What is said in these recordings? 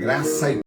Graça e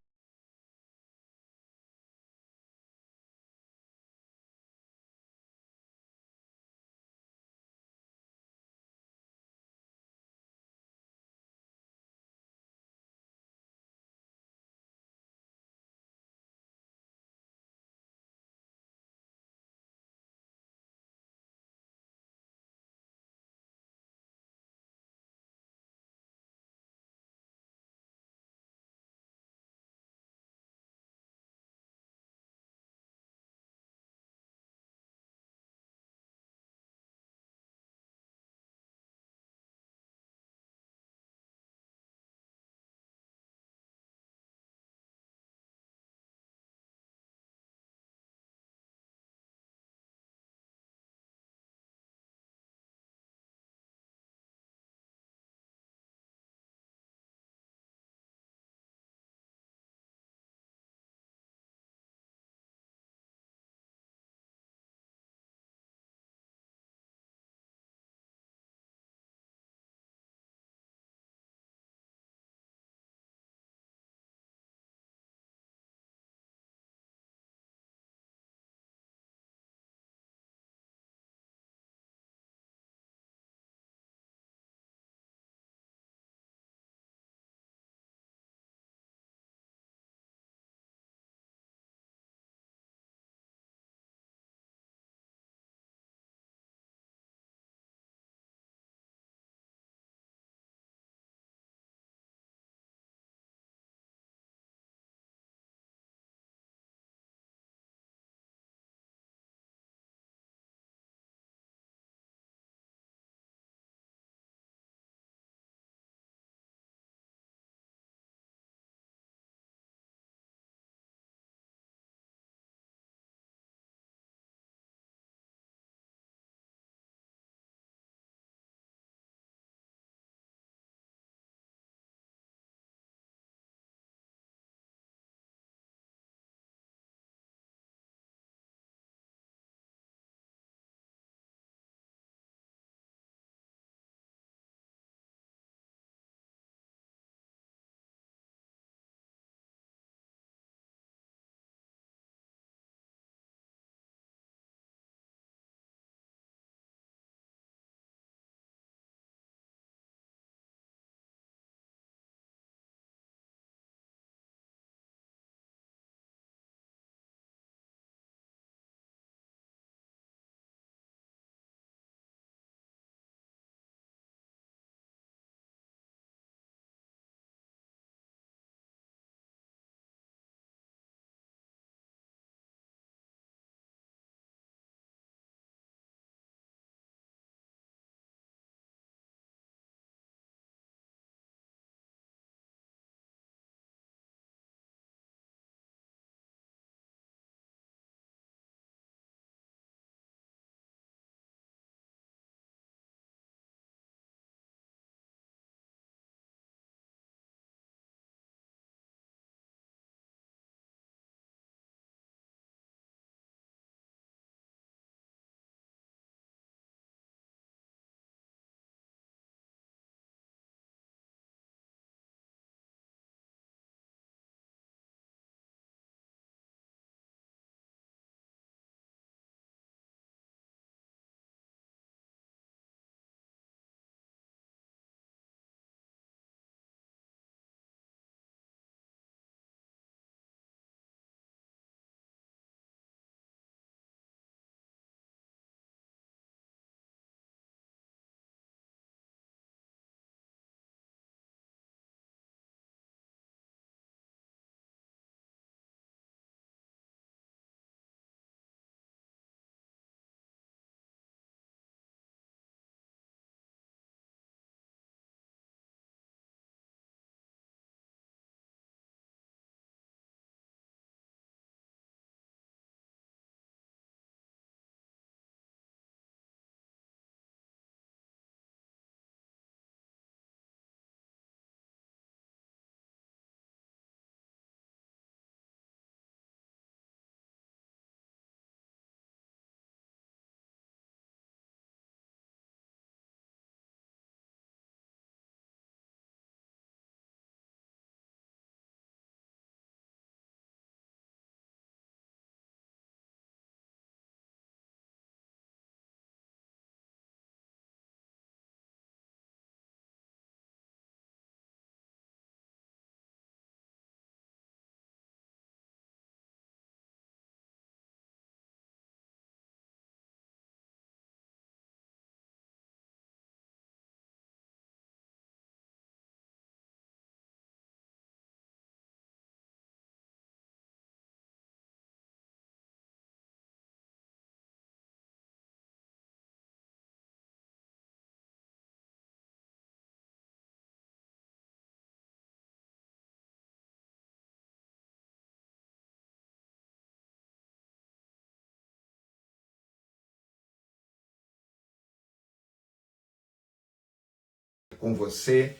com você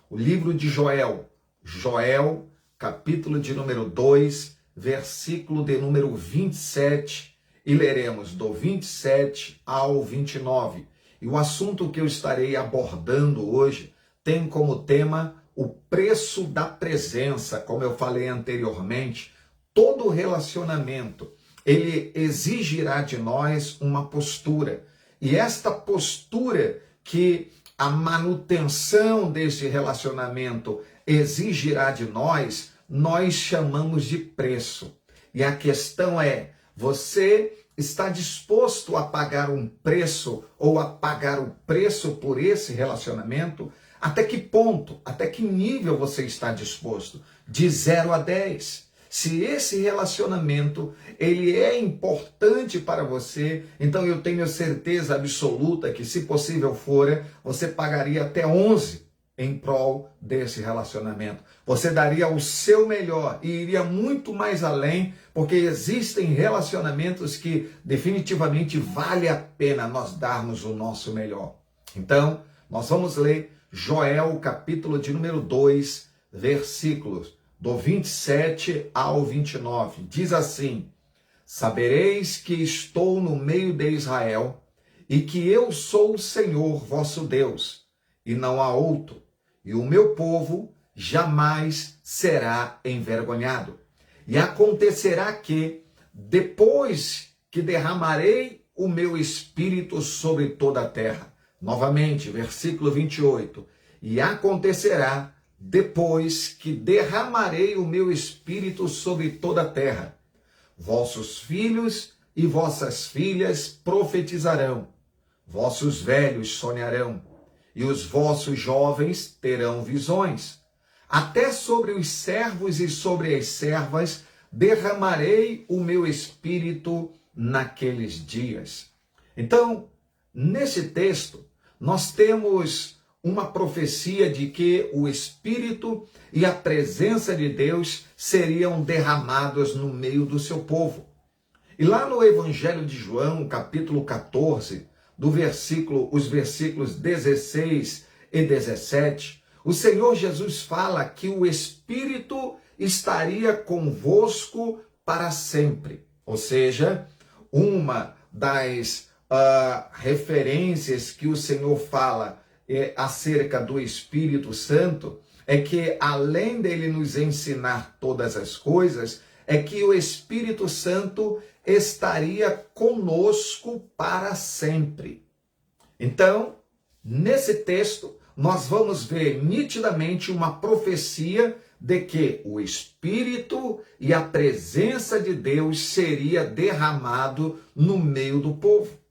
o livro de Joel. Joel, capítulo de número 2, versículo de número 27, e leremos do 27 ao 29. E o assunto que eu estarei abordando hoje tem como tema o preço da presença. Como eu falei anteriormente, todo relacionamento, ele exigirá de nós uma postura. E esta postura que a manutenção deste relacionamento exigirá de nós, nós chamamos de preço. E a questão é, você está disposto a pagar um preço ou a pagar o preço por esse relacionamento? Até que ponto, até que nível você está disposto? De 0 a 10. Se esse relacionamento ele é importante para você, então eu tenho certeza absoluta que, se possível for, você pagaria até 11 em prol desse relacionamento. Você daria o seu melhor e iria muito mais além, porque existem relacionamentos que definitivamente vale a pena nós darmos o nosso melhor. Então, nós vamos ler Joel, capítulo de número 2, versículos do 27 ao 29. Diz assim: sabereis que estou no meio de Israel, e que eu sou o Senhor vosso Deus, e não há outro, e o meu povo jamais será envergonhado. E acontecerá que, depois que derramarei o meu espírito sobre toda a terra, novamente, versículo 28, e acontecerá depois que derramarei o meu espírito sobre toda a terra, vossos filhos e vossas filhas profetizarão, vossos velhos sonharão, e os vossos jovens terão visões. Até sobre os servos e sobre as servas derramarei o meu espírito naqueles dias. Então, nesse texto, nós temos uma profecia de que o Espírito e a presença de Deus seriam derramados no meio do seu povo. E lá no Evangelho de João, capítulo 14, os versículos 16 e 17, o Senhor Jesus fala que o Espírito estaria convosco para sempre. Ou seja, uma das referências que o Senhor fala acerca do Espírito Santo é que, além dele nos ensinar todas as coisas, é que o Espírito Santo estaria conosco para sempre. Então, nesse texto, nós vamos ver nitidamente uma profecia de que o Espírito e a presença de Deus seria derramado no meio do povo.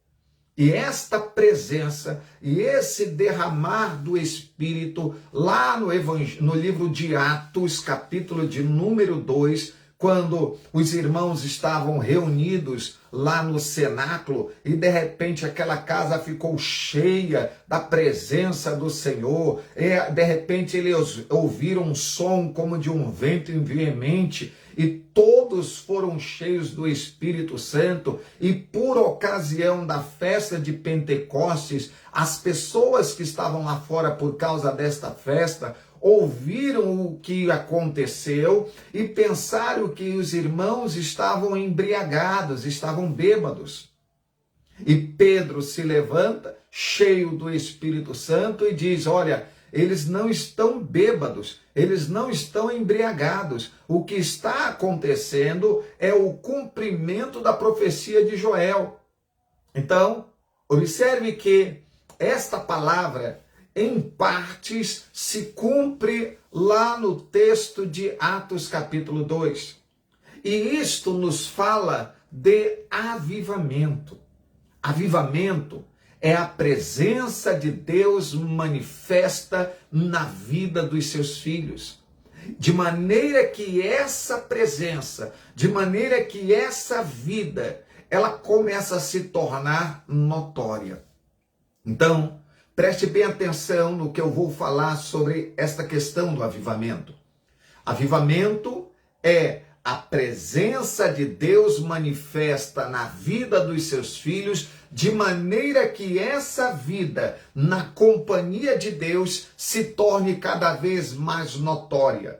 E esta presença e esse derramar do Espírito, lá no livro de Atos, capítulo de número 2, quando os irmãos estavam reunidos lá no cenáculo e de repente aquela casa ficou cheia da presença do Senhor, e de repente eles ouviram um som como de um vento veemente, e todos foram cheios do Espírito Santo, e por ocasião da festa de Pentecostes, as pessoas que estavam lá fora por causa desta festa, ouviram o que aconteceu e pensaram que os irmãos estavam embriagados, estavam bêbados. E Pedro se levanta, cheio do Espírito Santo, e diz: olha, eles não estão bêbados, eles não estão embriagados. O que está acontecendo é o cumprimento da profecia de Joel. Então, observe que esta palavra, em partes, se cumpre lá no texto de Atos capítulo 2. E isto nos fala de avivamento. Avivamento é a presença de Deus manifesta na vida dos seus filhos. De maneira que essa presença, de maneira que essa vida, ela começa a se tornar notória. Então, preste bem atenção no que eu vou falar sobre esta questão do avivamento. Avivamento é a presença de Deus manifesta na vida dos seus filhos, de maneira que essa vida na companhia de Deus se torne cada vez mais notória.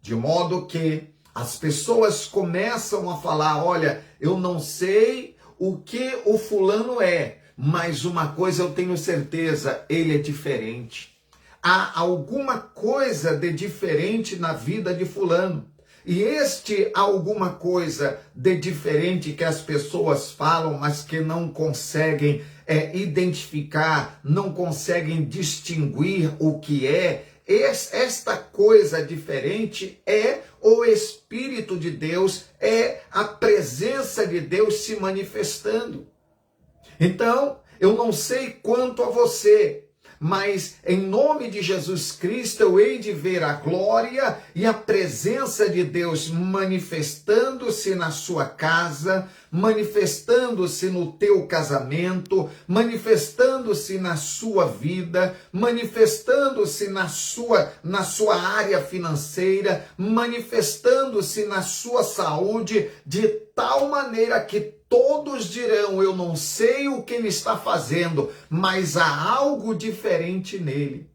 De modo que as pessoas começam a falar, olha, eu não sei o que o fulano é, mas uma coisa eu tenho certeza, ele é diferente. Há alguma coisa de diferente na vida de fulano. E este alguma coisa de diferente que as pessoas falam, mas que não conseguem identificar, não conseguem distinguir o que é, esta coisa diferente é o Espírito de Deus, é a presença de Deus se manifestando. Então, eu não sei quanto a você, mas em nome de Jesus Cristo eu hei de ver a glória e a presença de Deus manifestando-se na sua casa, manifestando-se no teu casamento, manifestando-se na sua vida, manifestando-se na sua área financeira, manifestando-se na sua saúde, de tal maneira que todos dirão, eu não sei o que ele está fazendo, mas há algo diferente nele.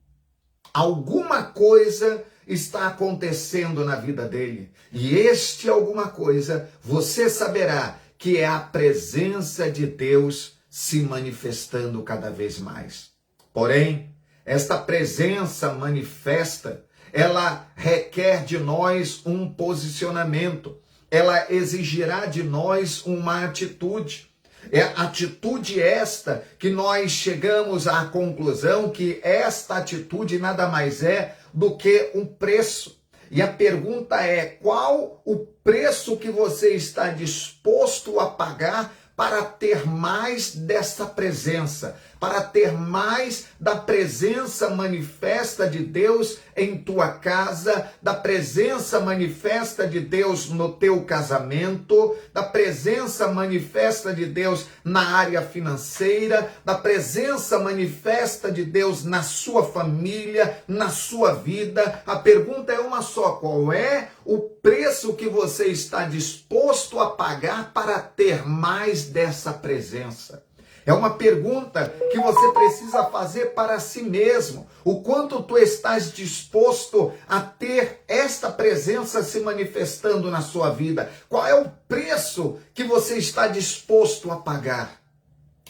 Alguma coisa está acontecendo na vida dele. E este alguma coisa, você saberá que é a presença de Deus se manifestando cada vez mais. Porém, esta presença manifesta, ela requer de nós um posicionamento. Ela exigirá de nós uma atitude. É atitude esta que nós chegamos à conclusão que esta atitude nada mais é do que um preço. E a pergunta é, qual o preço que você está disposto a pagar para ter mais dessa presença, para ter mais da presença manifesta de Deus em tua casa, da presença manifesta de Deus no teu casamento, da presença manifesta de Deus na área financeira, da presença manifesta de Deus na sua família, na sua vida. A pergunta é uma só: qual é o preço que você está disposto a pagar para ter mais dessa presença? É uma pergunta que você precisa fazer para si mesmo. O quanto tu estás disposto a ter esta presença se manifestando na sua vida? Qual é o preço que você está disposto a pagar?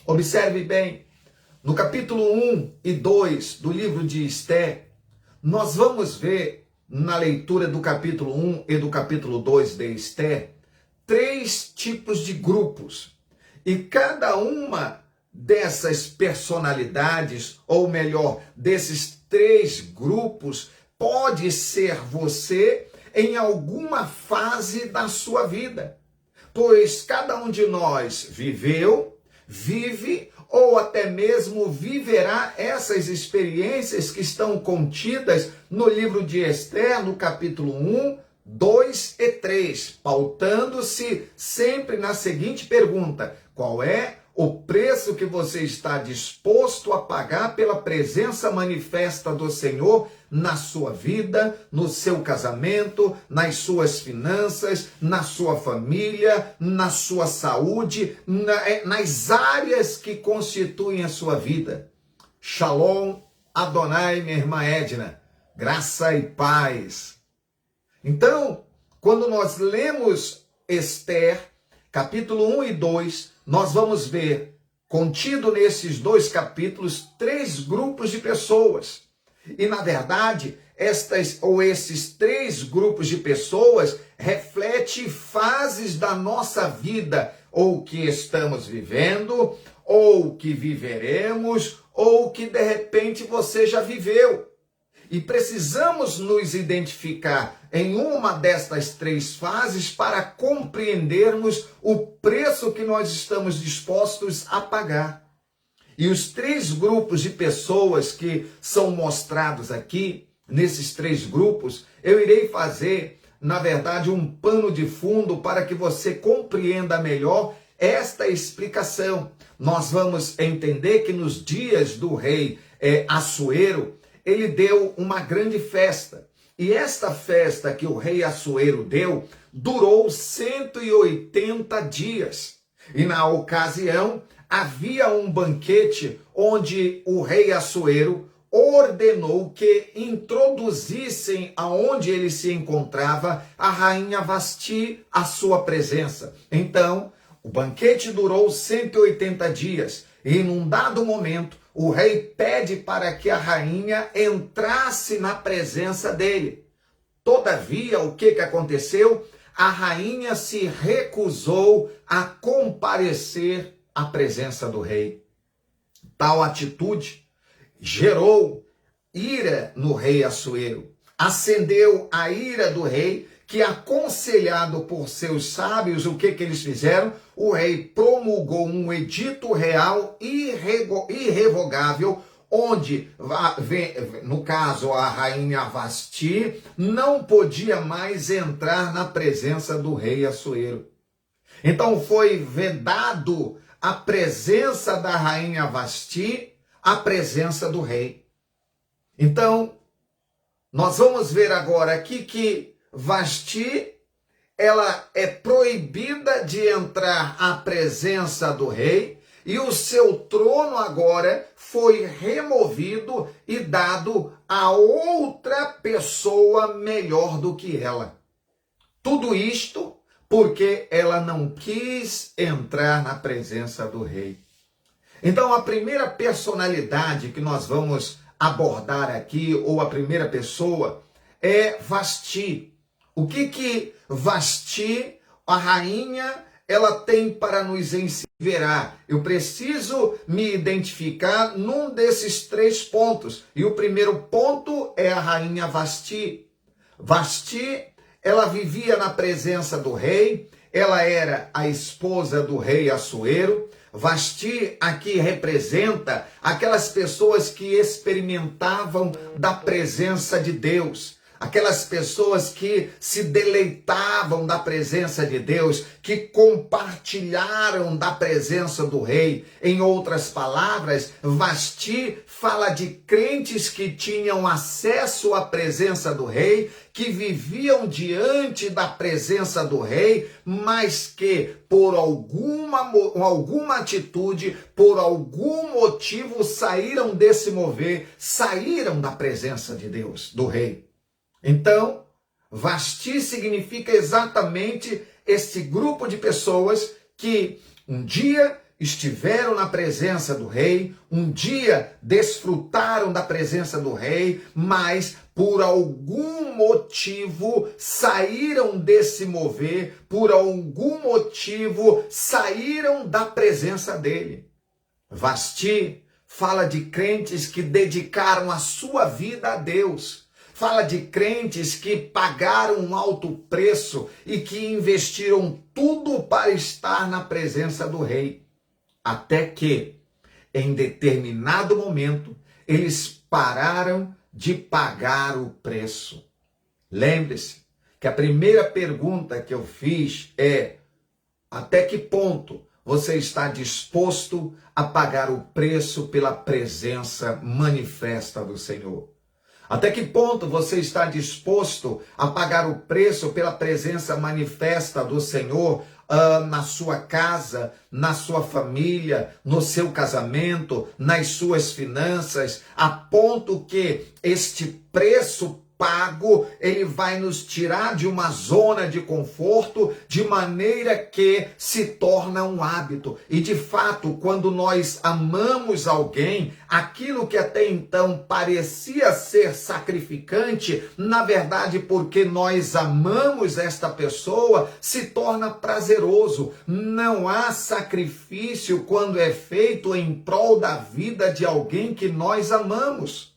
Observe bem, no capítulo 1 e 2 do livro de Esther, nós vamos ver na leitura do capítulo 1 e do capítulo 2 de Esther, 3 tipos de grupos. E cada uma dessas personalidades, ou melhor, desses 3 grupos, pode ser você em alguma fase da sua vida. Pois cada um de nós viveu, vive ou até mesmo viverá essas experiências que estão contidas no livro de Esther, no capítulo 1, 2 e 3, pautando-se sempre na seguinte pergunta: qual é o preço que você está disposto a pagar pela presença manifesta do Senhor na sua vida, no seu casamento, nas suas finanças, na sua família, na sua saúde, nas áreas que constituem a sua vida? Shalom, Adonai, minha irmã Edna, graça e paz. Então, quando nós lemos Esther, capítulo 1 e 2, nós vamos ver, contido nesses 2 capítulos, 3 grupos de pessoas. E, na verdade, esses 3 grupos de pessoas refletem fases da nossa vida, ou que estamos vivendo, ou que viveremos, ou que, de repente, você já viveu. E precisamos nos identificar em uma destas 3 fases para compreendermos o preço que nós estamos dispostos a pagar. E os 3 grupos de pessoas que são mostrados aqui, nesses 3 grupos, eu irei fazer, na verdade, um pano de fundo para que você compreenda melhor esta explicação. Nós vamos entender que nos dias do rei Assuero, ele deu uma grande festa. E esta festa que o rei Assuero deu durou 180 dias. E na ocasião havia um banquete onde o rei Assuero ordenou que introduzissem aonde ele se encontrava a rainha Vasti à sua presença. Então, o banquete durou 180 dias e num dado momento o rei pede para que a rainha entrasse na presença dele. Todavia, o que aconteceu? A rainha se recusou a comparecer à presença do rei. Tal atitude gerou ira no rei Assuero. Acendeu a ira do rei, que, aconselhado por seus sábios, o que eles fizeram? O rei promulgou um edito real irrevogável, onde, no caso, a rainha Vasti não podia mais entrar na presença do rei Assuero. Então foi vedado a presença da rainha Vasti, a presença do rei. Então, nós vamos ver agora aqui que Vasti, ela é proibida de entrar à presença do rei, e o seu trono agora foi removido e dado a outra pessoa melhor do que ela. Tudo isto porque ela não quis entrar na presença do rei. Então, a primeira personalidade que nós vamos abordar aqui, ou a primeira pessoa, é Vasti. O que Vasti, a rainha, ela tem para nos ensinar? Eu preciso me identificar num desses três pontos. E o primeiro ponto é a rainha Vasti. Vasti, ela vivia na presença do rei, ela era a esposa do rei Assuero. Vasti aqui representa aquelas pessoas que experimentavam da presença de Deus, aquelas pessoas que se deleitavam da presença de Deus, que compartilharam da presença do rei. Em outras palavras, Vasti fala de crentes que tinham acesso à presença do rei, que viviam diante da presença do rei, mas que por alguma atitude, por algum motivo saíram desse mover, saíram da presença de Deus, do rei. Então, Vasti significa exatamente esse grupo de pessoas que um dia estiveram na presença do rei, um dia desfrutaram da presença do rei, mas por algum motivo saíram desse mover, por algum motivo saíram da presença dele. Vasti fala de crentes que dedicaram a sua vida a Deus. Fala de crentes que pagaram um alto preço e que investiram tudo para estar na presença do rei. Até que, em determinado momento, eles pararam de pagar o preço. Lembre-se que a primeira pergunta que eu fiz é: até que ponto você está disposto a pagar o preço pela presença manifesta do Senhor? Até que ponto você está disposto a pagar o preço pela presença manifesta do Senhor na sua casa, na sua família, no seu casamento, nas suas finanças, a ponto que este preço pago, ele vai nos tirar de uma zona de conforto, de maneira que se torna um hábito. E de fato, quando nós amamos alguém, aquilo que até então parecia ser sacrificante, na verdade, porque nós amamos esta pessoa, se torna prazeroso. Não há sacrifício quando é feito em prol da vida de alguém que nós amamos.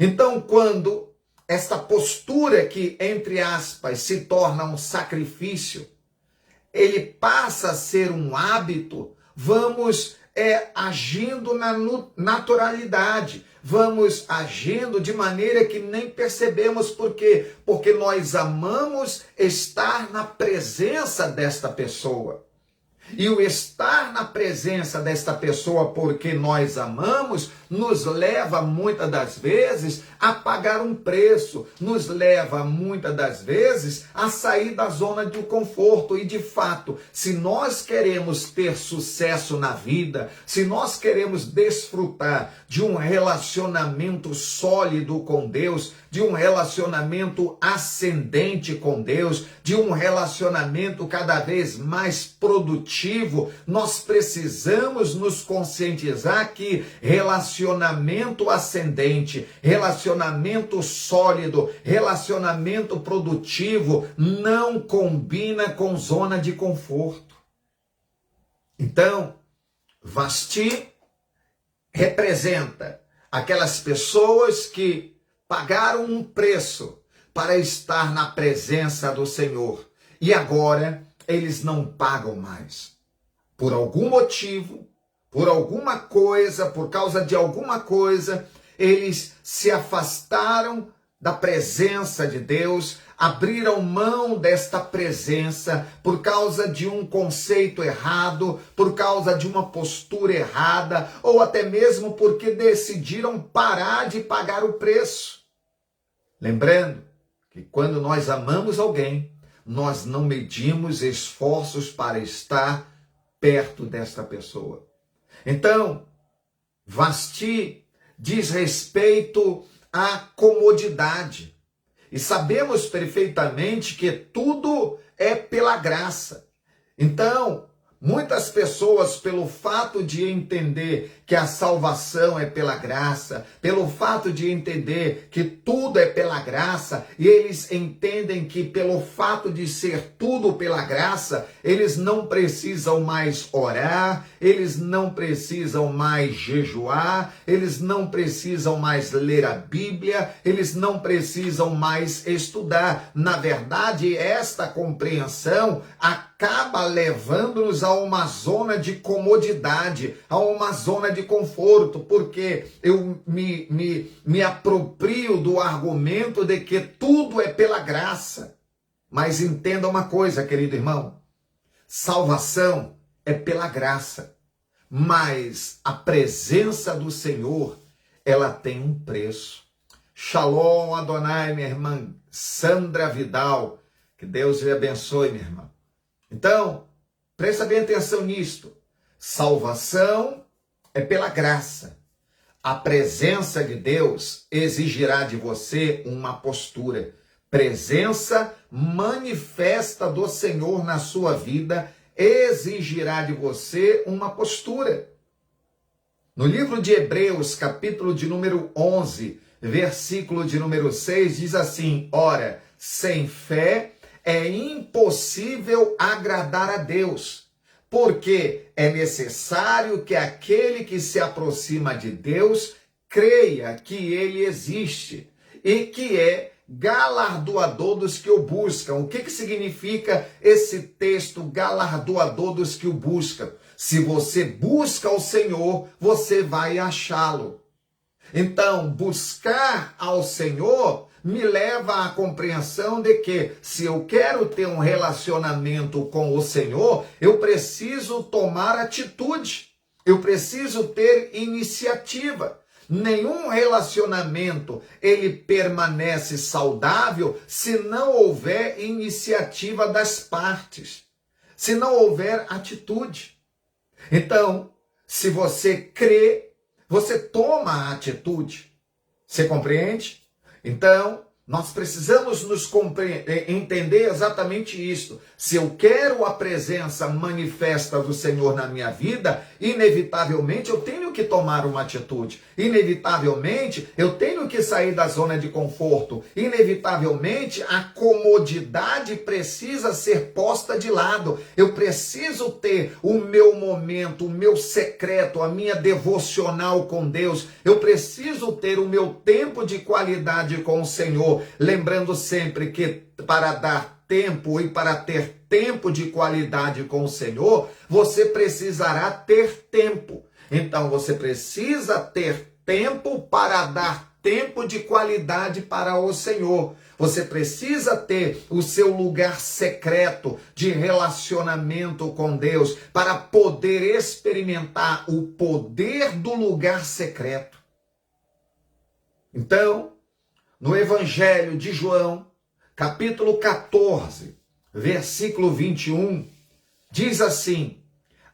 Então, quando esta postura que, entre aspas, se torna um sacrifício, ele passa a ser um hábito, vamos agindo na naturalidade, vamos agindo de maneira que nem percebemos. Por quê? Porque nós amamos estar na presença desta pessoa. E o estar na presença desta pessoa porque nós amamos, nos leva muitas das vezes a pagar um preço, nos leva muitas das vezes a sair da zona do conforto. E de fato, se nós queremos ter sucesso na vida, se nós queremos desfrutar de um relacionamento sólido com Deus, de um relacionamento ascendente com Deus, de um relacionamento cada vez mais produtivo, nós precisamos nos conscientizar que relacionamento ascendente, relacionamento sólido, relacionamento produtivo não combina com zona de conforto. Então, Vasti representa aquelas pessoas que pagaram um preço para estar na presença do Senhor. E agora eles não pagam mais. Por algum motivo, por alguma coisa, por causa de alguma coisa, eles se afastaram da presença de Deus, abriram mão desta presença por causa de um conceito errado, por causa de uma postura errada, ou até mesmo porque decidiram parar de pagar o preço. Lembrando que quando nós amamos alguém, nós não medimos esforços para estar perto desta pessoa. Então, Vasti diz respeito à comodidade. E sabemos perfeitamente que tudo é pela graça. Então, muitas pessoas, pelo fato de entender que a salvação é pela graça, pelo fato de entender que tudo é pela graça, e eles entendem que pelo fato de ser tudo pela graça, eles não precisam mais orar, eles não precisam mais jejuar, eles não precisam mais ler a Bíblia, eles não precisam mais estudar. Na verdade, esta compreensão acaba levando-nos a uma zona de comodidade, a uma zona de conforto, porque eu me aproprio do argumento de que tudo é pela graça. Mas entenda uma coisa, querido irmão, salvação é pela graça, mas a presença do Senhor, ela tem um preço. Shalom Adonai, minha irmã Sandra Vidal, que Deus lhe abençoe, minha irmã. Então, presta bem atenção nisto. Salvação é pela graça. A presença de Deus exigirá de você uma postura. Presença manifesta do Senhor na sua vida exigirá de você uma postura. No livro de Hebreus, capítulo de número 11, versículo de número 6, diz assim: ora, sem fé é impossível agradar a Deus, porque é necessário que aquele que se aproxima de Deus creia que ele existe e que é galardoador dos que o buscam. O que significa esse texto, galardoador dos que o buscam? Se você busca o Senhor, você vai achá-lo. Então, buscar ao Senhor me leva à compreensão de que, se eu quero ter um relacionamento com o Senhor, eu preciso tomar atitude, eu preciso ter iniciativa. Nenhum relacionamento ele permanece saudável se não houver iniciativa das partes, se não houver atitude. Então, se você crê, você toma a atitude. Você compreende? Então, nós precisamos entender exatamente isso. Se eu quero a presença manifesta do Senhor na minha vida, inevitavelmente eu tenho que tomar uma atitude. Inevitavelmente eu tenho que sair da zona de conforto. Inevitavelmente a comodidade precisa ser posta de lado. Eu preciso ter o meu momento, o meu secreto, a minha devocional com Deus. Eu preciso ter o meu tempo de qualidade com o Senhor. Lembrando sempre que para dar tempo e para ter tempo de qualidade com o Senhor, você precisará ter tempo. Então você precisa ter tempo para dar tempo de qualidade para o Senhor. Você precisa ter o seu lugar secreto de relacionamento com Deus para poder experimentar o poder do lugar secreto. Então, no Evangelho de João, capítulo 14, versículo 21, diz assim: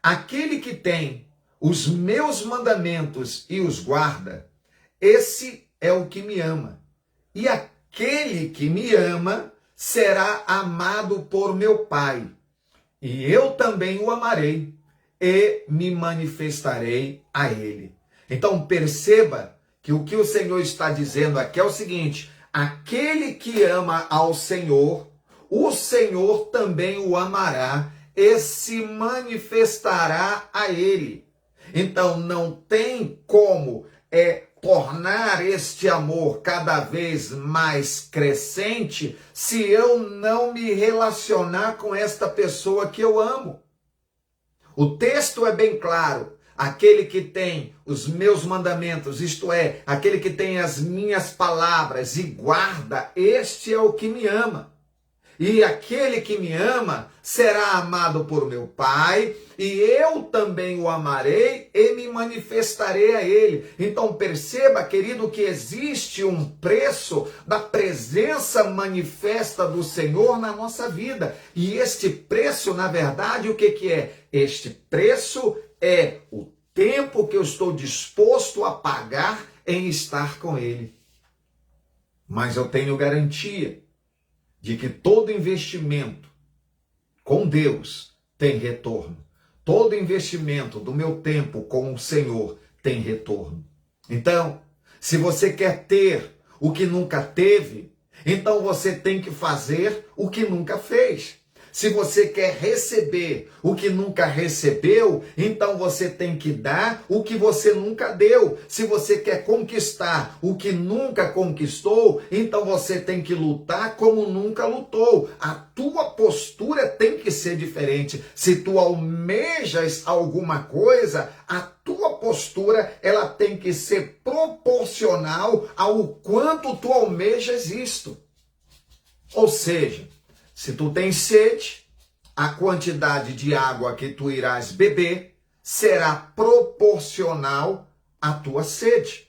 aquele que tem os meus mandamentos e os guarda, esse é o que me ama. E aquele que me ama será amado por meu Pai. E eu também o amarei e me manifestarei a ele. Então perceba que o Senhor está dizendo aqui é o seguinte: aquele que ama ao Senhor, o Senhor também o amará e se manifestará a ele. Então não tem como tornar este amor cada vez mais crescente se eu não me relacionar com esta pessoa que eu amo. O texto é bem claro: aquele que tem os meus mandamentos, isto é, aquele que tem as minhas palavras e guarda, este é o que me ama. E aquele que me ama será amado por meu Pai, e eu também o amarei e me manifestarei a ele. Então perceba, querido, que existe um preço da presença manifesta do Senhor na nossa vida. E este preço, na verdade, o que é? Este preço é o tempo que eu estou disposto a pagar em estar com ele. Mas eu tenho garantia de que todo investimento com Deus tem retorno. Todo investimento do meu tempo com o Senhor tem retorno. Então, se você quer ter o que nunca teve, então você tem que fazer o que nunca fez. Se você quer receber o que nunca recebeu, então você tem que dar o que você nunca deu. Se você quer conquistar o que nunca conquistou, então você tem que lutar como nunca lutou. A tua postura tem que ser diferente. Se tu almejas alguma coisa, a tua postura ela tem que ser proporcional ao quanto tu almejas isto. Ou seja, se tu tens sede, a quantidade de água que tu irás beber será proporcional à tua sede.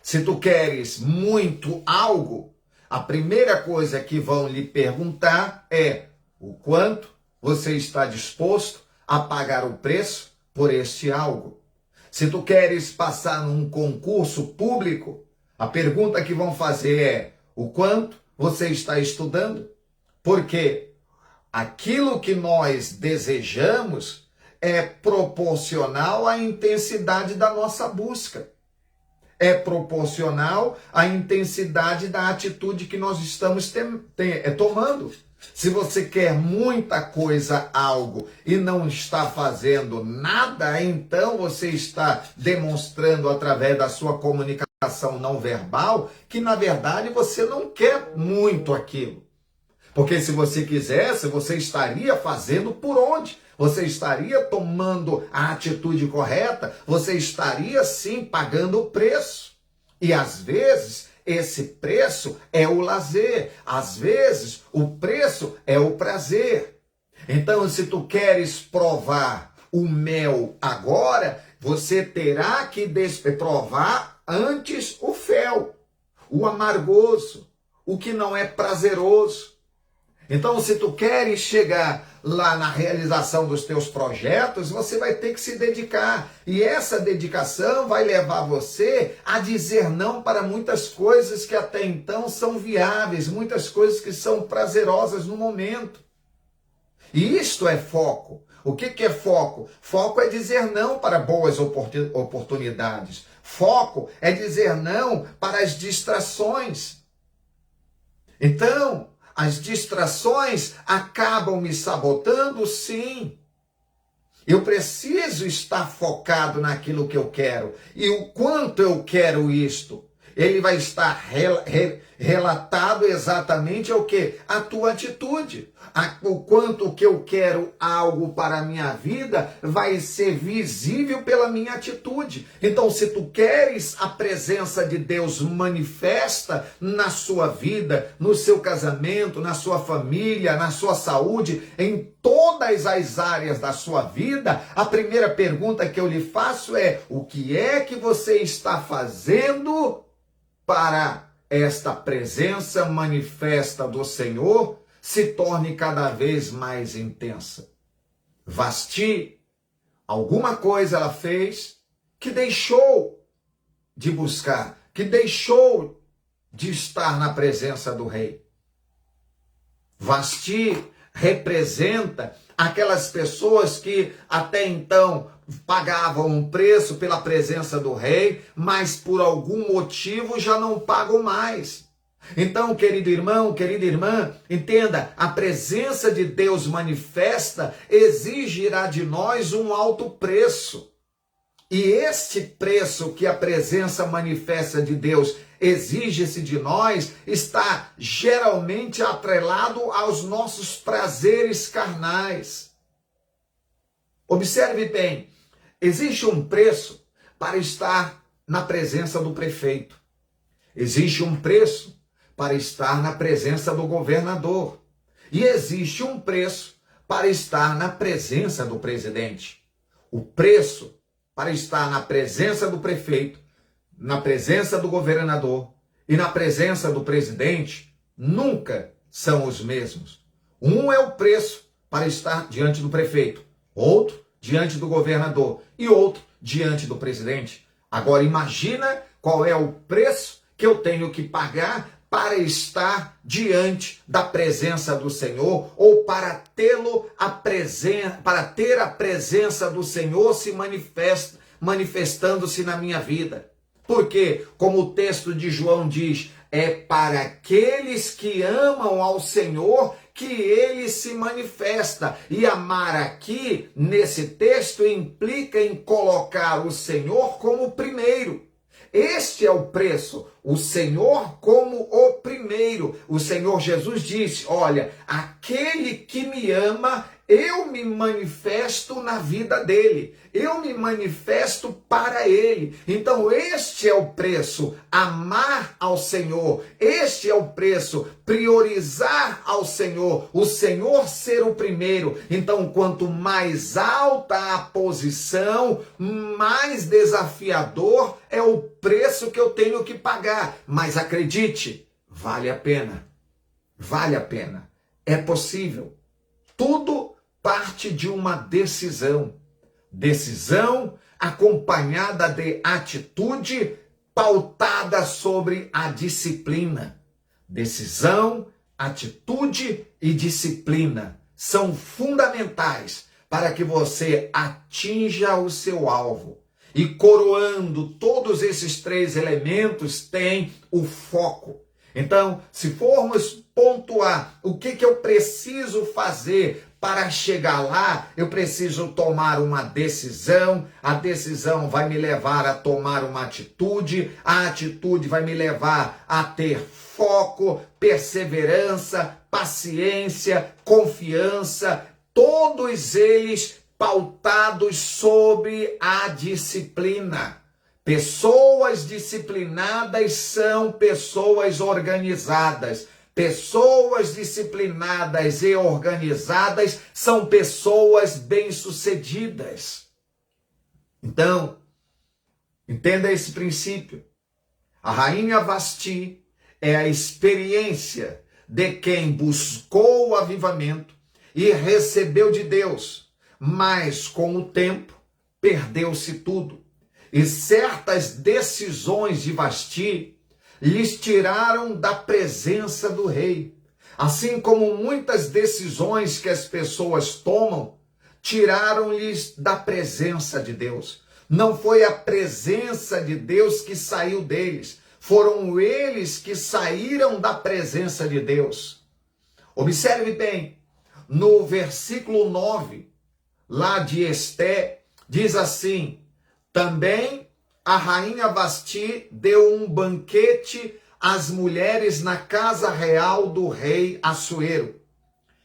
Se tu queres muito algo, a primeira coisa que vão lhe perguntar é o quanto você está disposto a pagar o preço por este algo. Se tu queres passar num concurso público, a pergunta que vão fazer é o quanto você está estudando? Porque aquilo que nós desejamos é proporcional à intensidade da nossa busca. É proporcional à intensidade da atitude que nós estamos tomando. Se você quer muita coisa, algo, e não está fazendo nada, então você está demonstrando através da sua comunicação não verbal que, na verdade, você não quer muito aquilo. Porque se você quisesse, você estaria fazendo por onde? Você estaria tomando a atitude correta, você estaria sim pagando o preço. E às vezes esse preço é o lazer, às vezes o preço é o prazer. Então, se tu queres provar o mel agora, você terá que provar antes o fel, o amargoso, o que não é prazeroso. Então, se tu queres chegar lá na realização dos teus projetos, você vai ter que se dedicar. E essa dedicação vai levar você a dizer não para muitas coisas que até então são viáveis, muitas coisas que são prazerosas no momento. E isto é foco. O que é foco? Foco é dizer não para boas oportunidades. Foco é dizer não para as distrações. Então, as distrações acabam me sabotando, sim. Eu preciso estar focado naquilo que eu quero. E o quanto eu quero isto. ele vai estar relatado exatamente o que? A tua atitude. O quanto que eu quero algo para a minha vida vai ser visível pela minha atitude. Então, se tu queres a presença de Deus manifesta na sua vida, no seu casamento, na sua família, na sua saúde, em todas as áreas da sua vida, a primeira pergunta que eu lhe faço é: o que é que você está fazendo para esta presença manifesta do Senhor se torne cada vez mais intensa? Vasti, alguma coisa ela fez que deixou de buscar, que deixou de estar na presença do rei. Vasti representa aquelas pessoas que até então pagavam um preço pela presença do rei, mas por algum motivo já não pagam mais. Então, querido irmão, querida irmã, entenda, a presença de Deus manifesta exigirá de nós um alto preço. E este preço que a presença manifesta de Deus exige-se de nós está geralmente atrelado aos nossos prazeres carnais. Observe bem, existe um preço para estar na presença do prefeito. Existe um preço para estar na presença do governador. E existe um preço para estar na presença do presidente. O preço para estar na presença do prefeito, na presença do governador e na presença do presidente nunca são os mesmos. Um é o preço para estar diante do prefeito, outro diante do governador e outro diante do presidente. Agora imagina qual é o preço que eu tenho que pagar para estar diante da presença do Senhor, ou para para ter a presença do Senhor manifestando-se na minha vida. Porque, como o texto de João diz, é para aqueles que amam ao Senhor que ele se manifesta. E amar aqui, nesse texto, implica em colocar o Senhor como primeiro. Este é o preço, o Senhor como o primeiro. O Senhor Jesus disse: olha, aquele que me ama, eu me manifesto na vida dele, eu me manifesto para ele. Então este é o preço, amar ao Senhor, este é o preço, priorizar ao Senhor, o Senhor ser o primeiro. Então quanto mais alta a posição, mais desafiador é o preço que eu tenho que pagar. Mas acredite, vale a pena, é possível. Tudo parte de uma decisão. Decisão acompanhada de atitude pautada sobre a disciplina. Decisão, atitude e disciplina são fundamentais para que você atinja o seu alvo. E coroando todos esses três elementos tem o foco. Então, se formos pontuar o que eu preciso fazer para chegar lá, eu preciso tomar uma decisão, a decisão vai me levar a tomar uma atitude, a atitude vai me levar a ter foco, perseverança, paciência, confiança, todos eles pautados sobre a disciplina. Pessoas disciplinadas são pessoas organizadas. Pessoas disciplinadas e organizadas são pessoas bem-sucedidas. Então, entenda esse princípio. A rainha Vasti é a experiência de quem buscou o avivamento e recebeu de Deus, mas com o tempo perdeu-se tudo. E certas decisões de Vasti lhes tiraram da presença do rei. Assim como muitas decisões que as pessoas tomam, tiraram-lhes da presença de Deus. Não foi a presença de Deus que saiu deles, foram eles que saíram da presença de Deus. Observe bem, no versículo 9, lá de Esté, diz assim: também a rainha Vasti deu um banquete às mulheres na casa real do rei Assuero.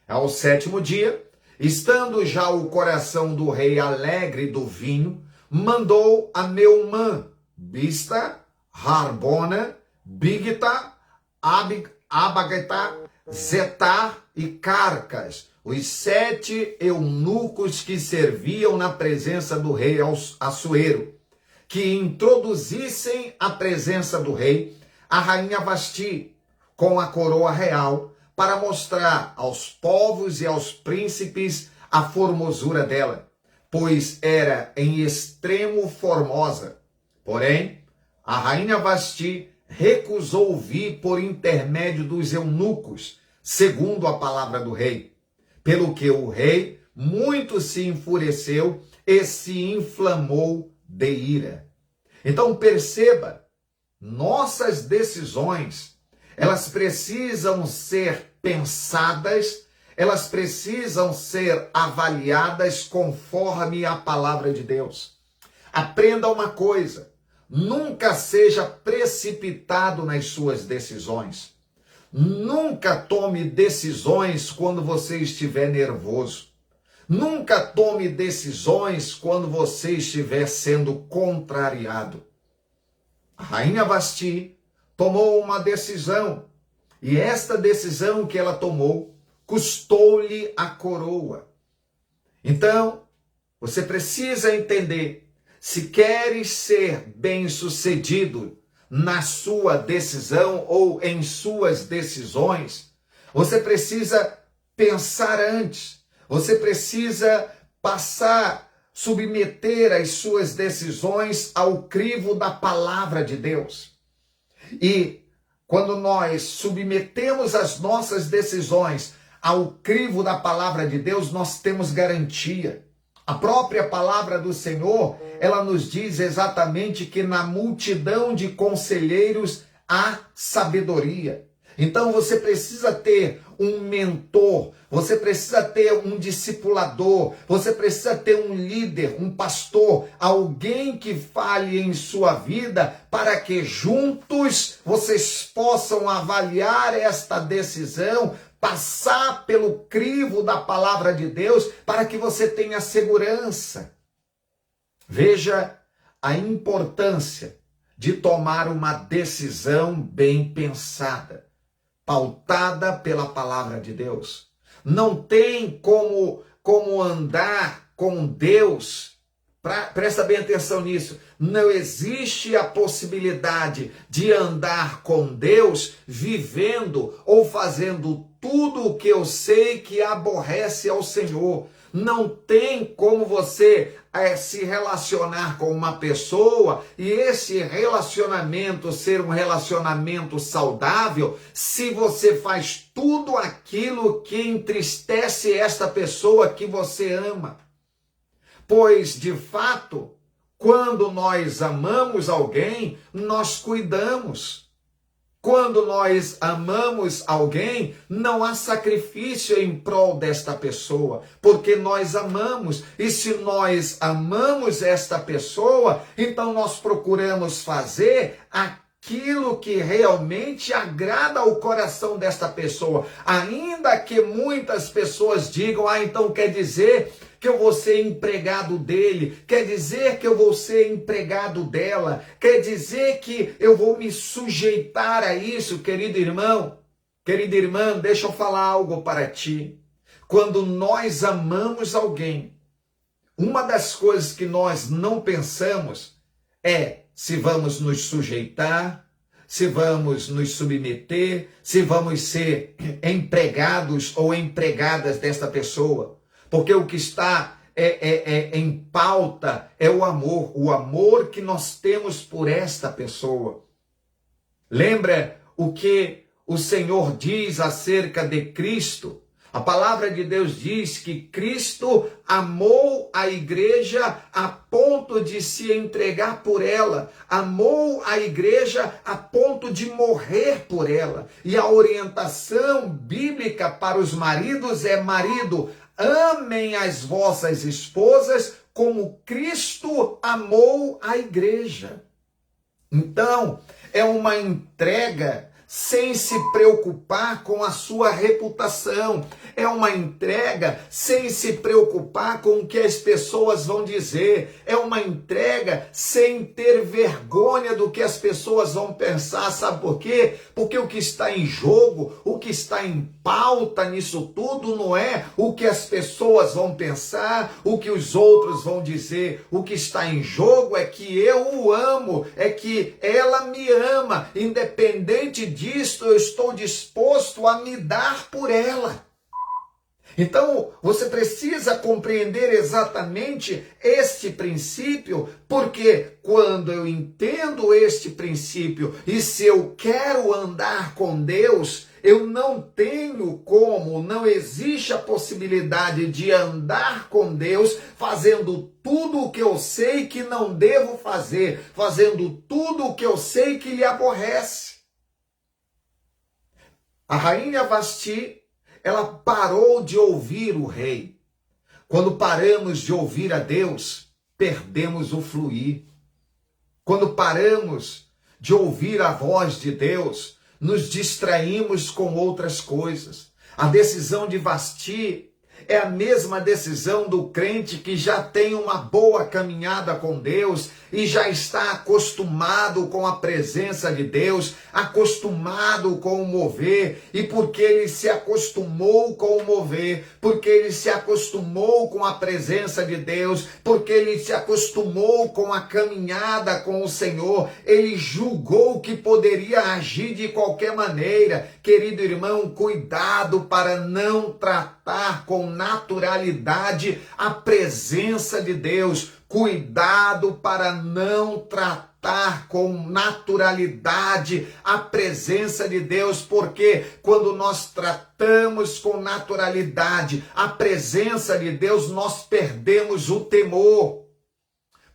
Ao 7º dia, estando já o coração do rei alegre do vinho, mandou a Meumã, Bista, Harbona, Bigta, Abagta, Zetar e Carcas, os 7 eunucos que serviam na presença do rei Assuero, que introduzissem à presença do rei a rainha Vasti com a coroa real, para mostrar aos povos e aos príncipes a formosura dela, pois era em extremo formosa. Porém, a rainha Vasti recusou vir por intermédio dos eunucos, segundo a palavra do rei, pelo que o rei muito se enfureceu e se inflamou de ira. Então perceba, nossas decisões, elas precisam ser pensadas, elas precisam ser avaliadas conforme a palavra de Deus. Aprenda uma coisa, nunca seja precipitado nas suas decisões. Nunca tome decisões quando você estiver nervoso. Nunca tome decisões quando você estiver sendo contrariado. A rainha Vasti tomou uma decisão, e esta decisão que ela tomou custou-lhe a coroa. Então, você precisa entender, se queres ser bem-sucedido na sua decisão ou em suas decisões, você precisa pensar antes, você precisa submeter as suas decisões ao crivo da palavra de Deus. E quando nós submetemos as nossas decisões ao crivo da palavra de Deus, nós temos garantia. A própria palavra do Senhor, ela nos diz exatamente que na multidão de conselheiros há sabedoria. Então você precisa ter um mentor, você precisa ter um discipulador, você precisa ter um líder, um pastor, alguém que fale em sua vida para que juntos vocês possam avaliar esta decisão, passar pelo crivo da palavra de Deus para que você tenha segurança. Veja a importância de tomar uma decisão bem pensada, pautada pela palavra de Deus. Não tem como andar com Deus. Presta bem atenção nisso. Não existe a possibilidade de andar com Deus vivendo ou fazendo tudo o que eu sei que aborrece ao Senhor. Não tem como você se relacionar com uma pessoa e esse relacionamento ser um relacionamento saudável se você faz tudo aquilo que entristece esta pessoa que você ama. Pois, de fato, quando nós amamos alguém, nós cuidamos. Quando nós amamos alguém, não há sacrifício em prol desta pessoa, porque nós amamos. E se nós amamos esta pessoa, então nós procuramos fazer aquilo que realmente agrada ao coração desta pessoa. Ainda que muitas pessoas digam, então quer dizer que eu vou ser empregado dele, quer dizer que eu vou ser empregado dela, quer dizer que eu vou me sujeitar a isso, querido irmão, querida irmã, deixa eu falar algo para ti. Quando nós amamos alguém, uma das coisas que nós não pensamos é se vamos nos sujeitar, se vamos nos submeter, se vamos ser empregados ou empregadas desta pessoa. Porque o que está em pauta é o amor que nós temos por esta pessoa. Lembra o que o Senhor diz acerca de Cristo? A palavra de Deus diz que Cristo amou a igreja a ponto de se entregar por ela, amou a igreja a ponto de morrer por ela. E a orientação bíblica para os maridos é: marido, amem as vossas esposas como Cristo amou a igreja. Então, é uma entrega sem se preocupar com a sua reputação. É uma entrega sem se preocupar com o que as pessoas vão dizer. É uma entrega sem ter vergonha do que as pessoas vão pensar. Sabe por quê? Porque o que está em jogo, o que está em pauta nisso tudo não é o que as pessoas vão pensar, o que os outros vão dizer. O que está em jogo é que eu o amo, é que ela me ama. Independente disto, eu estou disposto a me dar por ela. Então, você precisa compreender exatamente este princípio, porque quando eu entendo este princípio e se eu quero andar com Deus, eu não tenho como, não existe a possibilidade de andar com Deus fazendo tudo o que eu sei que não devo fazer, fazendo tudo o que eu sei que lhe aborrece. A rainha Vasti, ela parou de ouvir o rei. Quando paramos de ouvir a Deus, perdemos o fluir. Quando paramos de ouvir a voz de Deus, nos distraímos com outras coisas. A decisão de Vasti é a mesma decisão do crente que já tem uma boa caminhada com Deus e já está acostumado com a presença de Deus, acostumado com o mover, e porque ele se acostumou com o mover, porque ele se acostumou com a presença de Deus, porque ele se acostumou com a caminhada com o Senhor, ele julgou que poderia agir de qualquer maneira. Querido irmão, cuidado para não tratar com naturalidade a presença de Deus. Cuidado para não tratar com naturalidade a presença de Deus, porque quando nós tratamos com naturalidade a presença de Deus, nós perdemos o temor.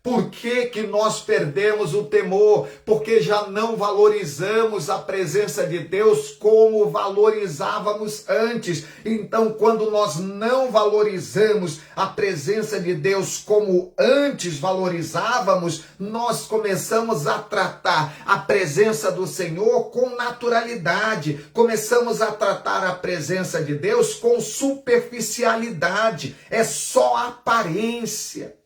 Por que nós perdemos o temor? Porque já não valorizamos a presença de Deus como valorizávamos antes. Então, quando nós não valorizamos a presença de Deus como antes valorizávamos, nós começamos a tratar a presença do Senhor com naturalidade. Começamos a tratar a presença de Deus com superficialidade. É só aparência.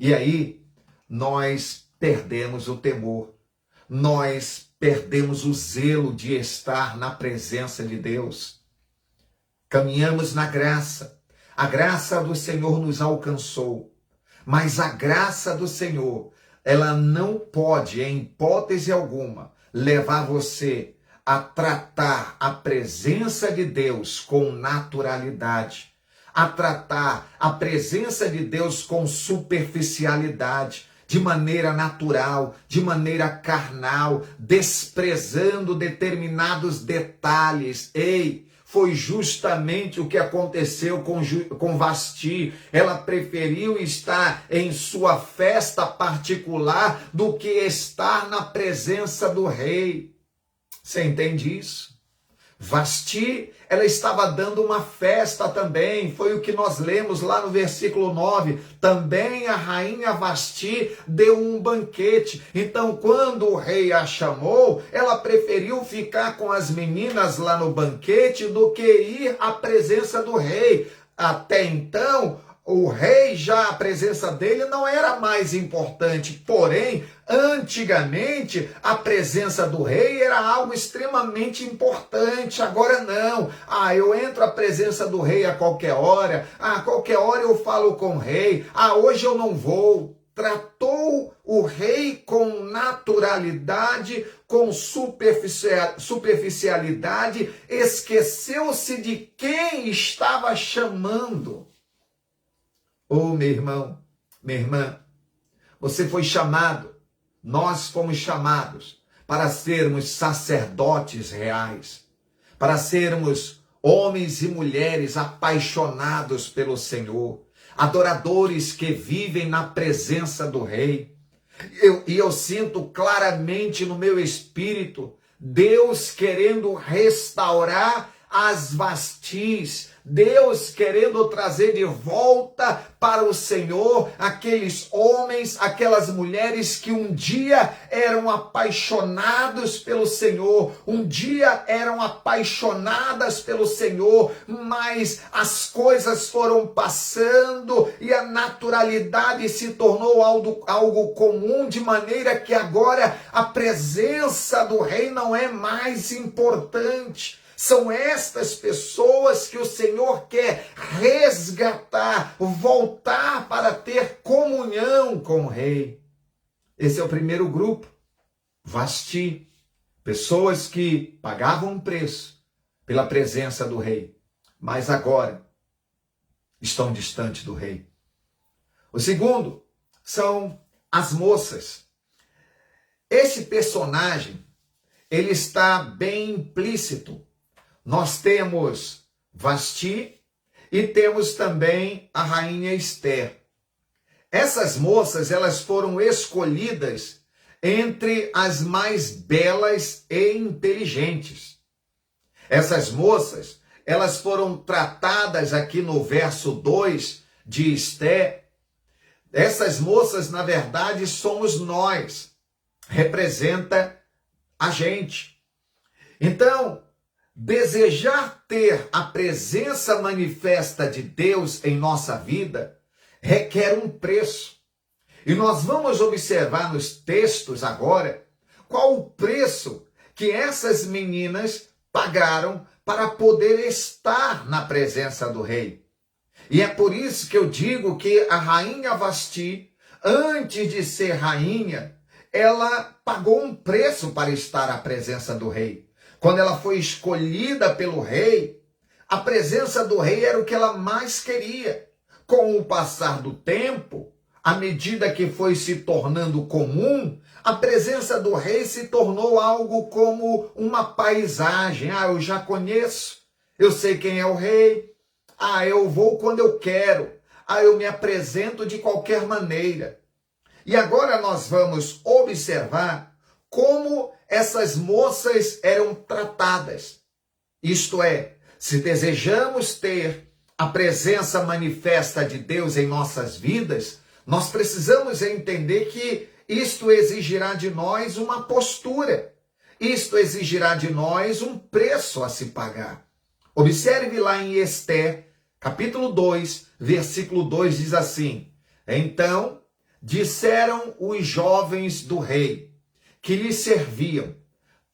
E aí, nós perdemos o temor, nós perdemos o zelo de estar na presença de Deus. Caminhamos na graça, a graça do Senhor nos alcançou, mas a graça do Senhor, ela não pode, em hipótese alguma, levar você a tratar a presença de Deus com naturalidade, a tratar a presença de Deus com superficialidade, de maneira natural, de maneira carnal, desprezando determinados detalhes. Ei, foi justamente o que aconteceu com Vasti. Ela preferiu estar em sua festa particular do que estar na presença do rei. Você entende isso? Vasti, ela estava dando uma festa também, foi o que nós lemos lá no versículo 9, também a rainha Vasti deu um banquete. Então, quando o rei a chamou, ela preferiu ficar com as meninas lá no banquete do que ir à presença do rei. Até então, o rei, já a presença dele não era mais importante, porém, antigamente, a presença do rei era algo extremamente importante. Agora não. Eu entro à presença do rei a qualquer hora eu falo com o rei. Hoje eu não vou. Tratou o rei com naturalidade, com superficialidade, esqueceu-se de quem estava chamando. Meu irmão, minha irmã, você foi chamado, nós fomos chamados para sermos sacerdotes reais, para sermos homens e mulheres apaixonados pelo Senhor, adoradores que vivem na presença do Rei. Eu sinto claramente no meu espírito Deus querendo restaurar as Vastis, Deus querendo trazer de volta para o Senhor aqueles homens, aquelas mulheres que um dia eram apaixonados pelo Senhor, um dia eram apaixonadas pelo Senhor, mas as coisas foram passando e a naturalidade se tornou algo comum, de maneira que agora a presença do Rei não é mais importante. São estas pessoas que o Senhor quer resgatar, voltar para ter comunhão com o Rei. Esse é o primeiro grupo, Vasti, pessoas que pagavam um preço pela presença do Rei, mas agora estão distantes do Rei. O segundo são as moças. Esse personagem, ele está bem implícito. Nós temos Vasti e temos também a rainha Esther. Essas moças, elas foram escolhidas entre as mais belas e inteligentes. Essas moças, elas foram tratadas aqui no verso 2 de Esther. Essas moças, na verdade, somos nós. Representa a gente. Então, desejar ter a presença manifesta de Deus em nossa vida requer um preço. E nós vamos observar nos textos agora qual o preço que essas meninas pagaram para poder estar na presença do Rei. E é por isso que eu digo que a rainha Vasti, antes de ser rainha, ela pagou um preço para estar à presença do Rei. Quando ela foi escolhida pelo Rei, a presença do Rei era o que ela mais queria. Com o passar do tempo, à medida que foi se tornando comum, a presença do Rei se tornou algo como uma paisagem. Eu já conheço, eu sei quem é o Rei, eu vou quando eu quero, eu me apresento de qualquer maneira. E agora nós vamos observar como essas moças eram tratadas. Isto é, se desejamos ter a presença manifesta de Deus em nossas vidas, nós precisamos entender que isto exigirá de nós uma postura. Isto exigirá de nós um preço a se pagar. Observe lá em Esther, capítulo 2, versículo 2, diz assim: Então disseram os jovens do rei que lhe serviam: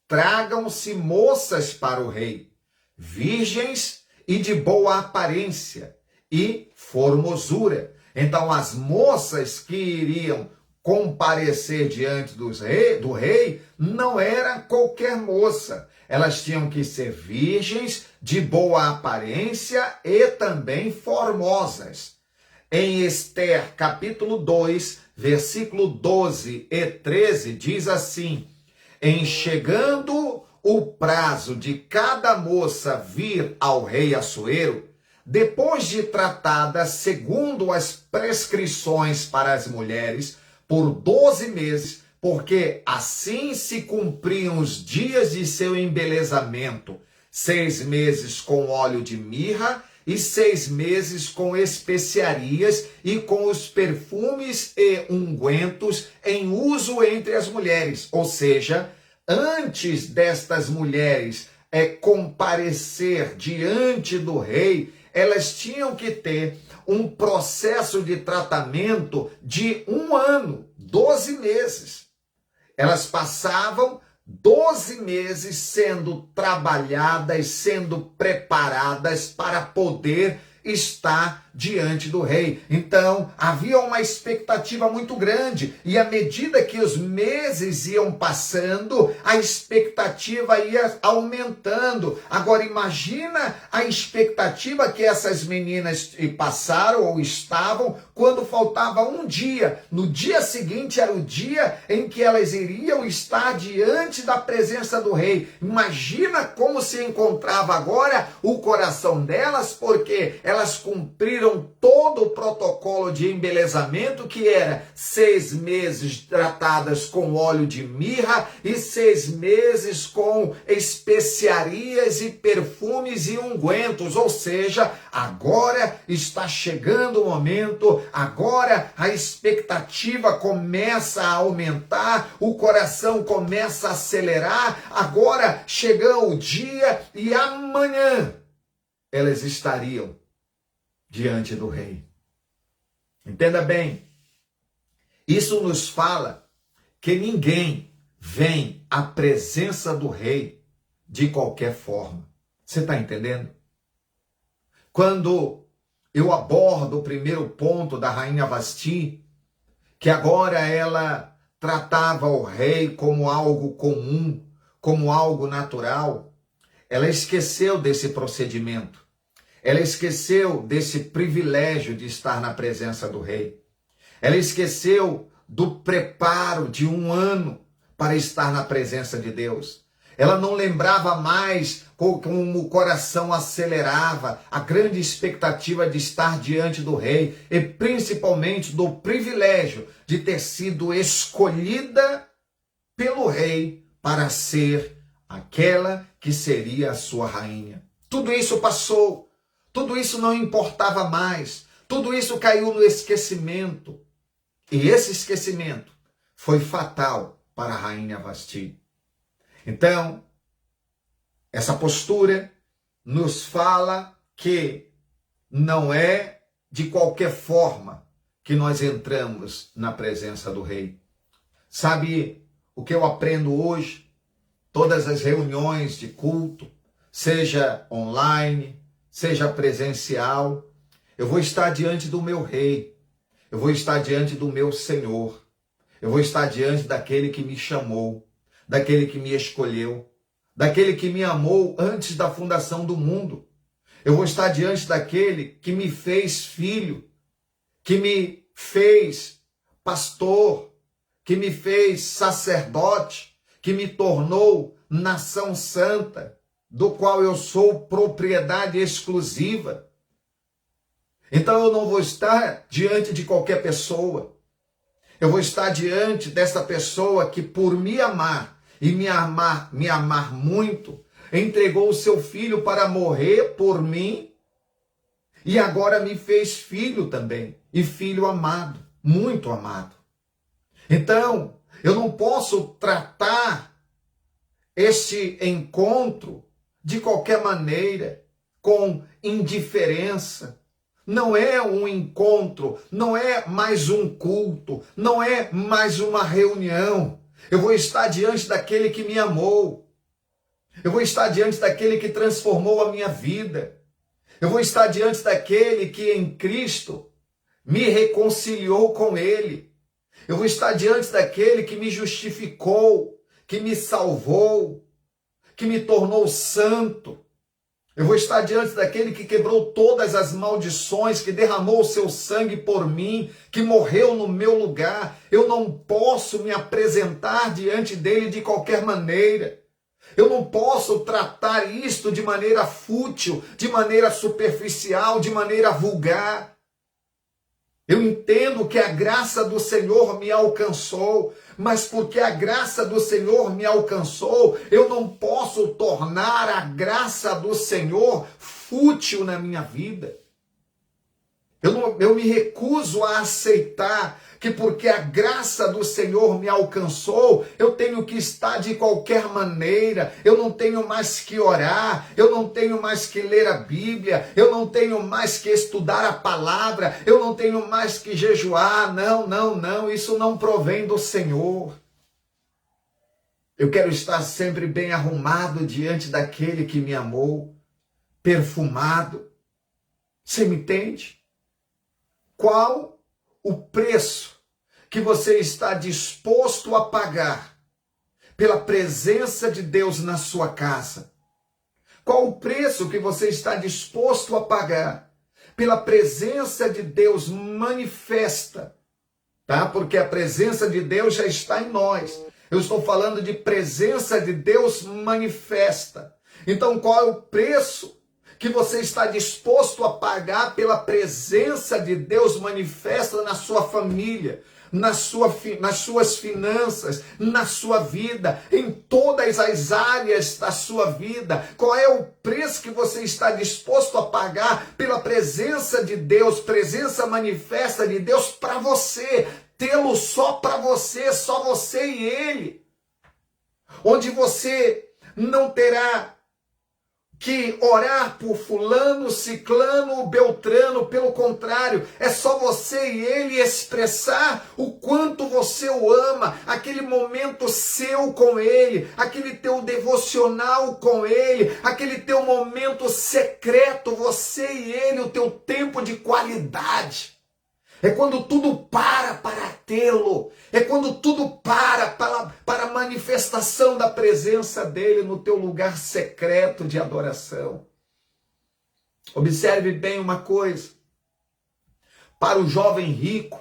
tragam-se moças para o rei, virgens e de boa aparência e formosura. Então as moças que iriam comparecer diante do rei não era qualquer moça. Elas tinham que ser virgens, de boa aparência e também formosas. Em Esther, capítulo 2, versículo 12 e 13, diz assim: em chegando o prazo de cada moça vir ao rei Assuero, depois de tratada segundo as prescrições para as mulheres, por 12 meses, porque assim se cumpriam os dias de seu embelezamento, 6 meses com óleo de mirra e 6 meses com especiarias e com os perfumes e ungüentos em uso entre as mulheres. Ou seja, antes destas mulheres comparecer diante do rei, elas tinham que ter um processo de tratamento de 1 ano, 12 meses. Elas passavam 12 meses sendo trabalhadas, sendo preparadas para poder estar diante do rei. Então, havia uma expectativa muito grande, e à medida que os meses iam passando, a expectativa ia aumentando. Agora imagina a expectativa que essas meninas passaram ou estavam quando faltava um dia. No dia seguinte era o dia em que elas iriam estar diante da presença do rei. Imagina como se encontrava agora o coração delas, porque elas cumpriram seguiram todo o protocolo de embelezamento, que era 6 meses tratadas com óleo de mirra e 6 meses com especiarias e perfumes e ungüentos. Ou seja, agora está chegando o momento, agora a expectativa começa a aumentar, o coração começa a acelerar, agora chegou o dia e amanhã elas estariam diante do rei. Entenda bem, isso nos fala que ninguém vem à presença do rei de qualquer forma. Você está entendendo? Quando eu abordo o primeiro ponto da rainha Vasti, que agora ela tratava o rei como algo comum, como algo natural, ela esqueceu desse procedimento. Ela esqueceu desse privilégio de estar na presença do rei. Ela esqueceu do preparo de 1 ano para estar na presença de Deus. Ela não lembrava mais como o coração acelerava, a grande expectativa de estar diante do rei e principalmente do privilégio de ter sido escolhida pelo rei para ser aquela que seria a sua rainha. Tudo isso passou. Tudo isso não importava mais. Tudo isso caiu no esquecimento. E esse esquecimento foi fatal para a rainha Vasti. Então, essa postura nos fala que não é de qualquer forma que nós entramos na presença do rei. Sabe o que eu aprendo hoje? Todas as reuniões de culto, seja online, seja presencial, eu vou estar diante do meu rei, eu vou estar diante do meu Senhor, eu vou estar diante daquele que me chamou, daquele que me escolheu, daquele que me amou antes da fundação do mundo. Eu vou estar diante daquele que me fez filho, que me fez pastor, que me fez sacerdote, que me tornou nação santa, do qual eu sou propriedade exclusiva. Então eu não vou estar diante de qualquer pessoa. Eu vou estar diante dessa pessoa que, por me amar e me amar muito, entregou o seu filho para morrer por mim e agora me fez filho também, e filho amado, muito amado. Então, eu não posso tratar este encontro de qualquer maneira, com indiferença. Não é um encontro, não é mais um culto, não é mais uma reunião. Eu vou estar diante daquele que me amou. Eu vou estar diante daquele que transformou a minha vida. Eu vou estar diante daquele que em Cristo me reconciliou com ele. Eu vou estar diante daquele que me justificou, que me salvou, que me tornou santo. Eu vou estar diante daquele que quebrou todas as maldições, que derramou o seu sangue por mim, que morreu no meu lugar. Eu não posso me apresentar diante dele de qualquer maneira. Eu não posso tratar isto de maneira fútil, de maneira superficial, de maneira vulgar. Eu entendo que a graça do Senhor me alcançou, mas porque a graça do Senhor me alcançou, eu não posso tornar a graça do Senhor fútil na minha vida. Eu me recuso a aceitar que porque a graça do Senhor me alcançou, eu tenho que estar de qualquer maneira, eu não tenho mais que orar, eu não tenho mais que ler a Bíblia, eu não tenho mais que estudar a palavra, eu não tenho mais que jejuar. Não, isso não provém do Senhor. Eu quero estar sempre bem arrumado diante daquele que me amou, perfumado. Você me entende? Qual o preço que você está disposto a pagar pela presença de Deus na sua casa? Qual o preço que você está disposto a pagar pela presença de Deus manifesta? Tá? Porque a presença de Deus já está em nós. Eu estou falando de presença de Deus manifesta. Então, qual é o preço que você está disposto a pagar pela presença de Deus manifesta na sua família, nas suas finanças, na sua vida, em todas as áreas da sua vida? Qual é o preço que você está disposto a pagar pela presença de Deus, presença manifesta de Deus para você, tê-lo só para você, só você e Ele, onde você não terá que orar por fulano, ciclano, beltrano, pelo contrário, é só você e ele expressar o quanto você o ama, aquele momento seu com ele, aquele teu devocional com ele, aquele teu momento secreto, você e ele, o teu tempo de qualidade. É quando tudo para tê-lo. É quando tudo para a manifestação da presença dele no teu lugar secreto de adoração. Observe bem uma coisa. Para o jovem rico,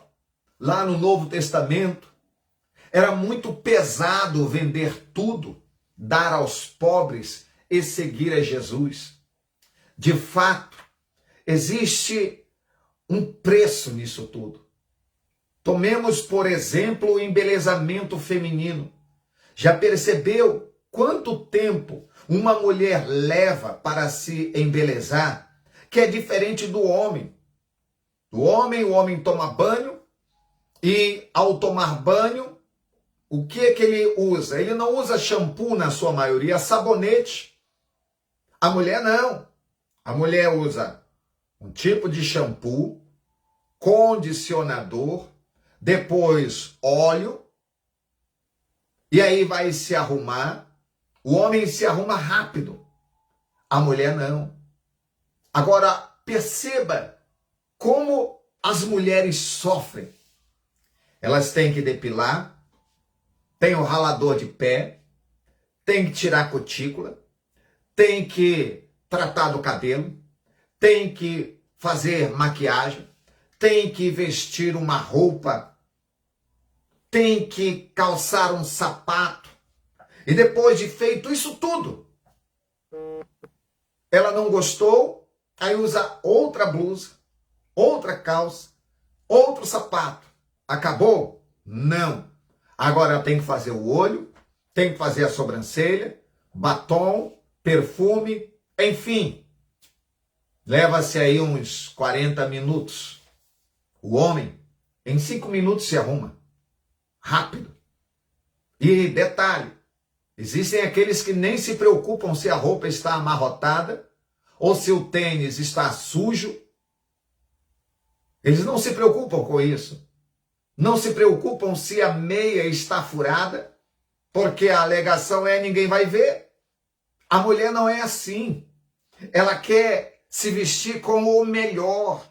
lá no Novo Testamento, era muito pesado vender tudo, dar aos pobres e seguir a Jesus. De fato, existe um preço nisso tudo. Tomemos, por exemplo, o embelezamento feminino. Já percebeu quanto tempo uma mulher leva para se embelezar? Que é diferente do homem. O homem toma banho e, ao tomar banho, o que ele usa? Ele não usa shampoo na sua maioria, sabonete. A mulher não. A mulher usa um tipo de shampoo, condicionador, depois óleo, e aí vai se arrumar. O homem se arruma rápido, a mulher não. Agora, perceba como as mulheres sofrem. Elas têm que depilar, tem o ralador de pé, tem que tirar a cutícula, tem que tratar do cabelo, tem que fazer maquiagem, tem que vestir uma roupa, tem que calçar um sapato. E depois de feito isso tudo, ela não gostou, aí usa outra blusa, outra calça, outro sapato. Acabou? Não. Agora ela tem que fazer o olho, tem que fazer a sobrancelha, batom, perfume, enfim. Leva-se aí uns 40 minutos. O homem, em 5 minutos se arruma. Rápido. E detalhe, existem aqueles que nem se preocupam se a roupa está amarrotada ou se o tênis está sujo. Eles não se preocupam com isso. Não se preocupam se a meia está furada, porque a alegação é ninguém vai ver. A mulher não é assim. Ela quer se vestir como o melhor.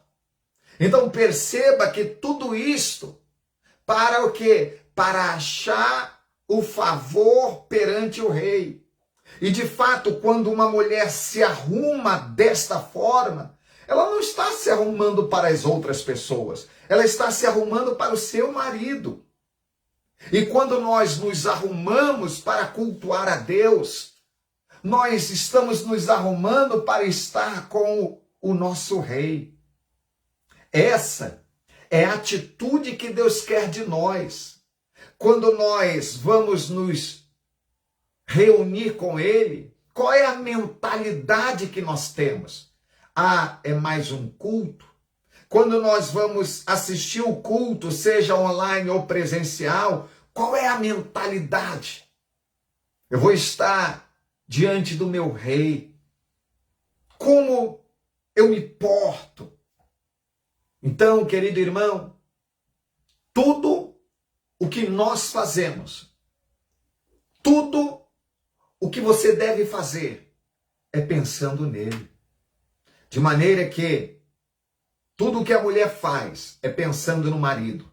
Então perceba que tudo isto para o quê? Para achar o favor perante o rei. E de fato, quando uma mulher se arruma desta forma, ela não está se arrumando para as outras pessoas, ela está se arrumando para o seu marido. E quando nós nos arrumamos para cultuar a Deus, nós estamos nos arrumando para estar com o nosso rei. Essa é a atitude que Deus quer de nós. Quando nós vamos nos reunir com Ele, qual é a mentalidade que nós temos? Ah, é mais um culto? Quando nós vamos assistir o culto, seja online ou presencial, qual é a mentalidade? Eu vou estar diante do meu rei. Como eu me porto? Então, querido irmão, tudo o que nós fazemos, tudo o que você deve fazer é pensando nele. De maneira que tudo o que a mulher faz é pensando no marido.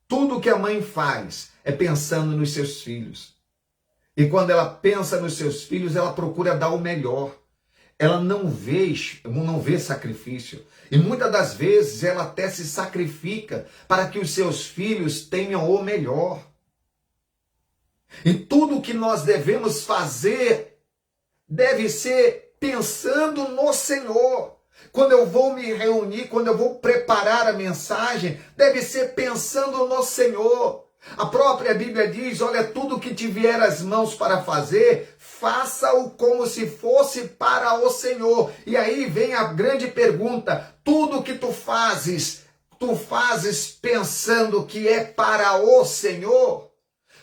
Tudo o que a mãe faz é pensando nos seus filhos. E quando ela pensa nos seus filhos, ela procura dar o melhor. Ela não vê sacrifício. E muitas das vezes ela até se sacrifica para que os seus filhos tenham o melhor. E tudo o que nós devemos fazer deve ser pensando no Senhor. Quando eu vou me reunir, quando eu vou preparar a mensagem, deve ser pensando no Senhor. A própria Bíblia diz, olha, tudo que te vier às mãos para fazer, faça-o como se fosse para o Senhor. E aí vem a grande pergunta, tudo que tu fazes pensando que é para o Senhor?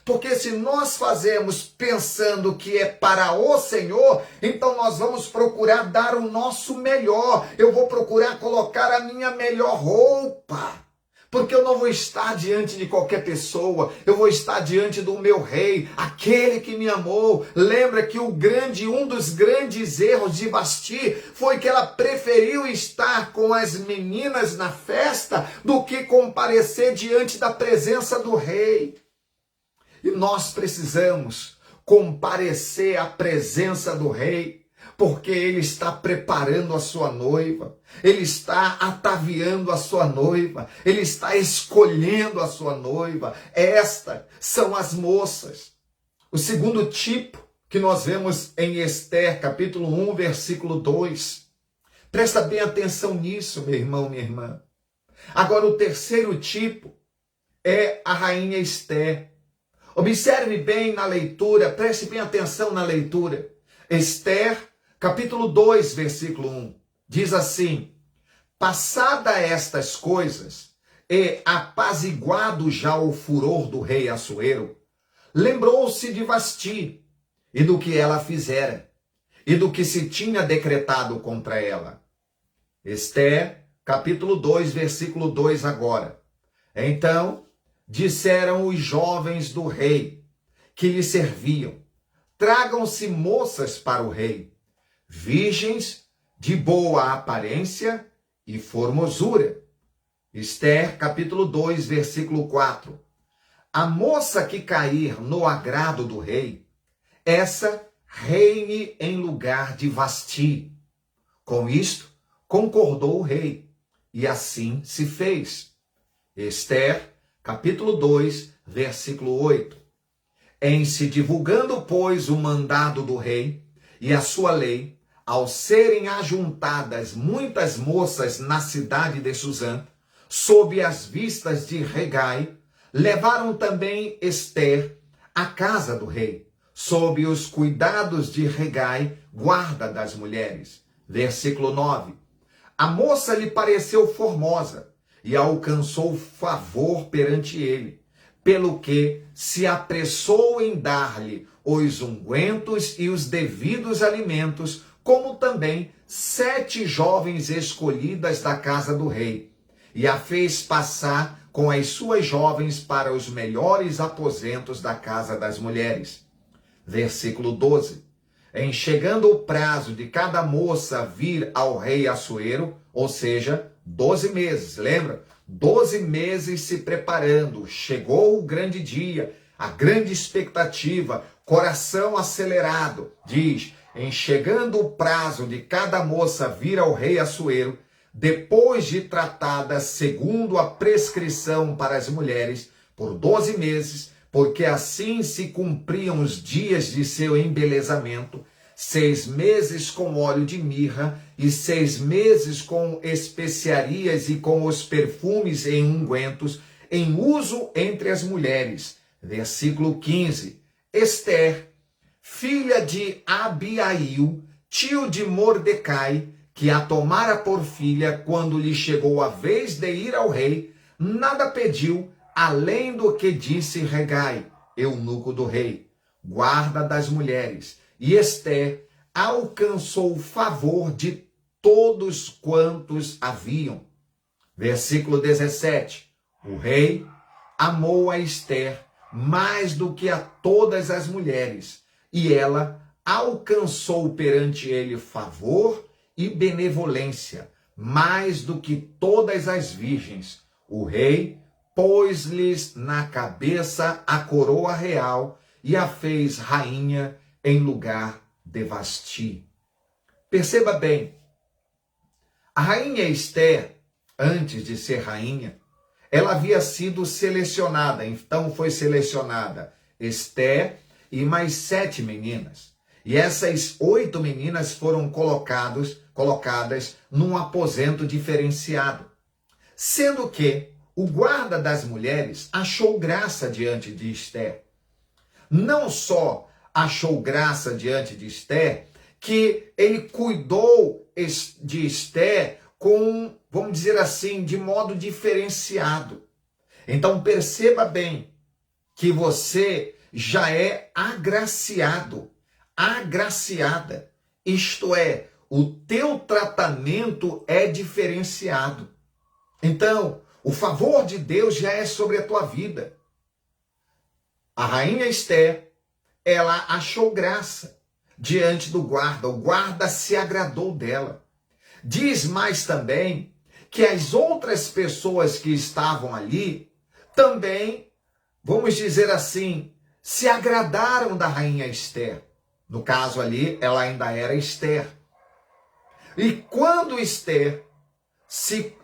Porque se nós fazemos pensando que é para o Senhor, então nós vamos procurar dar o nosso melhor. Eu vou procurar colocar a minha melhor roupa. Porque eu não vou estar diante de qualquer pessoa, eu vou estar diante do meu rei, aquele que me amou. Lembra que um dos grandes erros de Vasti foi que ela preferiu estar com as meninas na festa do que comparecer diante da presença do rei. E nós precisamos comparecer à presença do rei, porque ele está preparando a sua noiva, ele está ataviando a sua noiva, ele está escolhendo a sua noiva. Estas são as moças. O segundo tipo que nós vemos em Esther, capítulo 1, versículo 2. Presta bem atenção nisso, meu irmão, minha irmã. Agora, o terceiro tipo é a rainha Esther. Observe bem na leitura, preste bem atenção na leitura. Esther, capítulo 2, versículo 1, diz assim: passada estas coisas, e apaziguado já o furor do rei Assuero, lembrou-se de Vasti, e do que ela fizera, e do que se tinha decretado contra ela. Esther, capítulo 2, versículo 2 agora. Então disseram os jovens do rei que lhe serviam: tragam-se moças para o rei, virgens de boa aparência e formosura. Esther, capítulo 2, versículo 4. A moça que cair no agrado do rei, essa reine em lugar de Vasti. Com isto, concordou o rei, e assim se fez. Esther, capítulo 2, versículo 8. Em se divulgando, pois, o mandado do rei e a sua lei, ao serem ajuntadas muitas moças na cidade de Suzã, sob as vistas de Hegai, levaram também Esther à casa do rei, sob os cuidados de Hegai, guarda das mulheres. Versículo 9. A moça lhe pareceu formosa e alcançou favor perante ele, pelo que se apressou em dar-lhe os ungüentos e os devidos alimentos, como também 7 jovens escolhidas da casa do rei, e a fez passar com as suas jovens para os melhores aposentos da casa das mulheres. Versículo 12. Em chegando o prazo de cada moça vir ao rei Assuero, ou seja, 12 meses, lembra? 12 meses se preparando, chegou o grande dia, a grande expectativa, coração acelerado. Diz, em chegando o prazo de cada moça vir ao rei Assuero, depois de tratada segundo a prescrição para as mulheres, por 12 meses, porque assim se cumpriam os dias de seu embelezamento, 6 meses com óleo de mirra e 6 meses com especiarias e com os perfumes em ungüentos, em uso entre as mulheres. Versículo 15. Esther, filha de Abiail, tio de Mordecai, que a tomara por filha quando lhe chegou a vez de ir ao rei, nada pediu, além do que disse Hegai, eunuco do rei, guarda das mulheres. E Esther alcançou o favor de todos quantos haviam. Versículo 17. O rei amou a Esther mais do que a todas as mulheres, e ela alcançou perante ele favor e benevolência, mais do que todas as virgens. O rei pôs-lhes na cabeça a coroa real e a fez rainha em lugar de Vasti. Perceba bem, a rainha Esther, antes de ser rainha, ela havia sido selecionada, então foi selecionada Esther e mais 7 meninas. E essas 8 meninas foram colocadas num aposento diferenciado. Sendo que o guarda das mulheres achou graça diante de Ester. Não só achou graça diante de Ester, que ele cuidou de Ester com, vamos dizer assim, de modo diferenciado. Então perceba bem que você já é agraciado, agraciada. Isto é, o teu tratamento é diferenciado. Então, o favor de Deus já é sobre a tua vida. A rainha Ester, ela achou graça diante do guarda. O guarda se agradou dela. Diz mais também que as outras pessoas que estavam ali também, vamos dizer assim, se agradaram da rainha Ester. No caso ali, ela ainda era Ester. E quando Ester,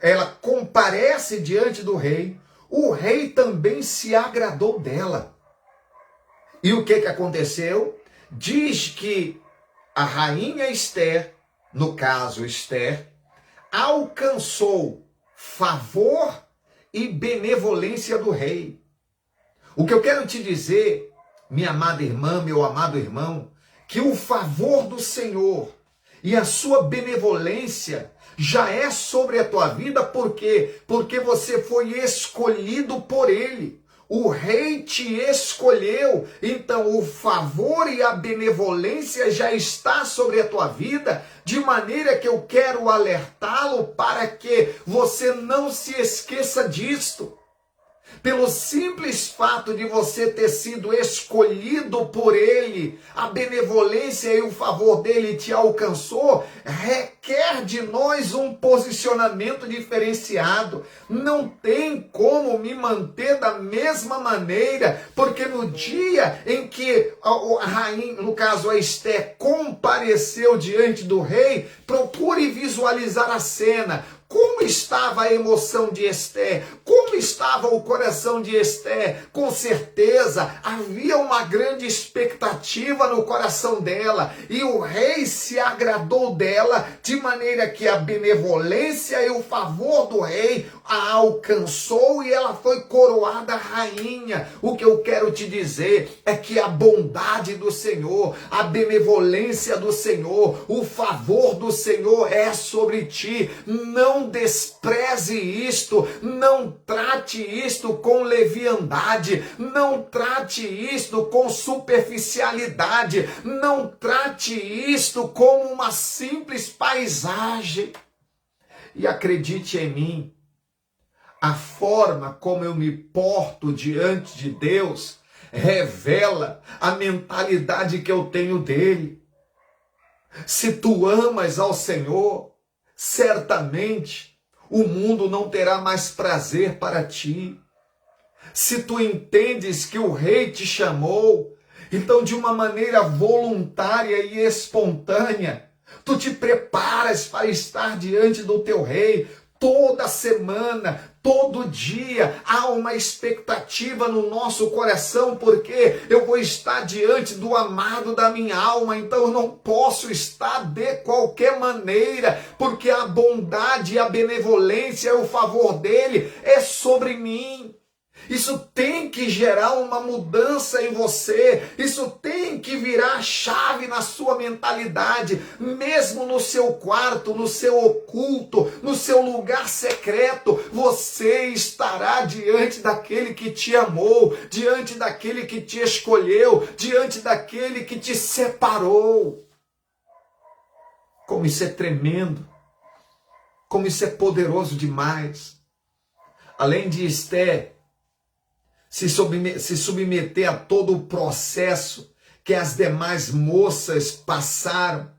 ela comparece diante do rei, o rei também se agradou dela. E o que aconteceu? Diz que a rainha Ester, no caso Ester, alcançou favor e benevolência do rei. O que eu quero te dizer, minha amada irmã, meu amado irmão, que o favor do Senhor e a sua benevolência já é sobre a tua vida, por quê? Porque você foi escolhido por Ele. O rei te escolheu, então o favor e a benevolência já está sobre a tua vida, de maneira que eu quero alertá-lo para que você não se esqueça disto. Pelo simples fato de você ter sido escolhido por Ele, a benevolência e o favor dele te alcançou, requer de nós um posicionamento diferenciado. Não tem como me manter da mesma maneira, porque no dia em que a rainha, no caso a Ester, compareceu diante do rei, procure visualizar a cena. Como estava a emoção de Ester? Como estava o coração de Ester? Com certeza havia uma grande expectativa no coração dela, e o rei se agradou dela, de maneira que a benevolência e o favor do rei a alcançou e ela foi coroada rainha. O que eu quero te dizer é que a bondade do Senhor, a benevolência do Senhor, o favor do Senhor é sobre ti. Não despreze isto, não trate isto com leviandade, não trate isto com superficialidade, não trate isto como uma simples paisagem. E acredite em mim, a forma como eu me porto diante de Deus revela a mentalidade que eu tenho dele. Se tu amas ao Senhor, certamente o mundo não terá mais prazer para ti. Se tu entendes que o rei te chamou, então de uma maneira voluntária e espontânea, tu te preparas para estar diante do teu rei. Toda semana, todo dia, há uma expectativa no nosso coração, porque eu vou estar diante do amado da minha alma, então eu não posso estar de qualquer maneira, porque a bondade, a benevolência, o favor dele é sobre mim. Isso tem que gerar uma mudança em você, isso tem que virar chave na sua mentalidade, mesmo no seu quarto, no seu oculto, no seu lugar secreto, você estará diante daquele que te amou, diante daquele que te escolheu, diante daquele que te separou. Como isso é tremendo, como isso é poderoso demais. Além de Ester se submeter a todo o processo que as demais moças passaram,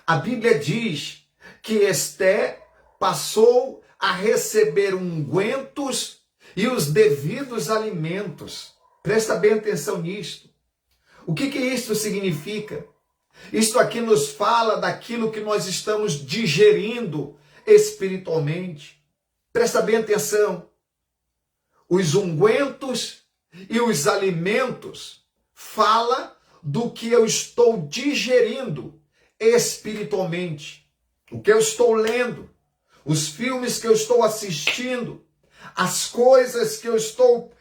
a Bíblia diz que Ester passou a receber ungüentos e os devidos alimentos. Presta bem atenção nisto. O que isto significa? Isto aqui nos fala daquilo que nós estamos digerindo espiritualmente. Presta bem atenção. Os ungüentos e os alimentos fala do que eu estou digerindo espiritualmente, o que eu estou lendo, os filmes que eu estou assistindo, as coisas que eu estou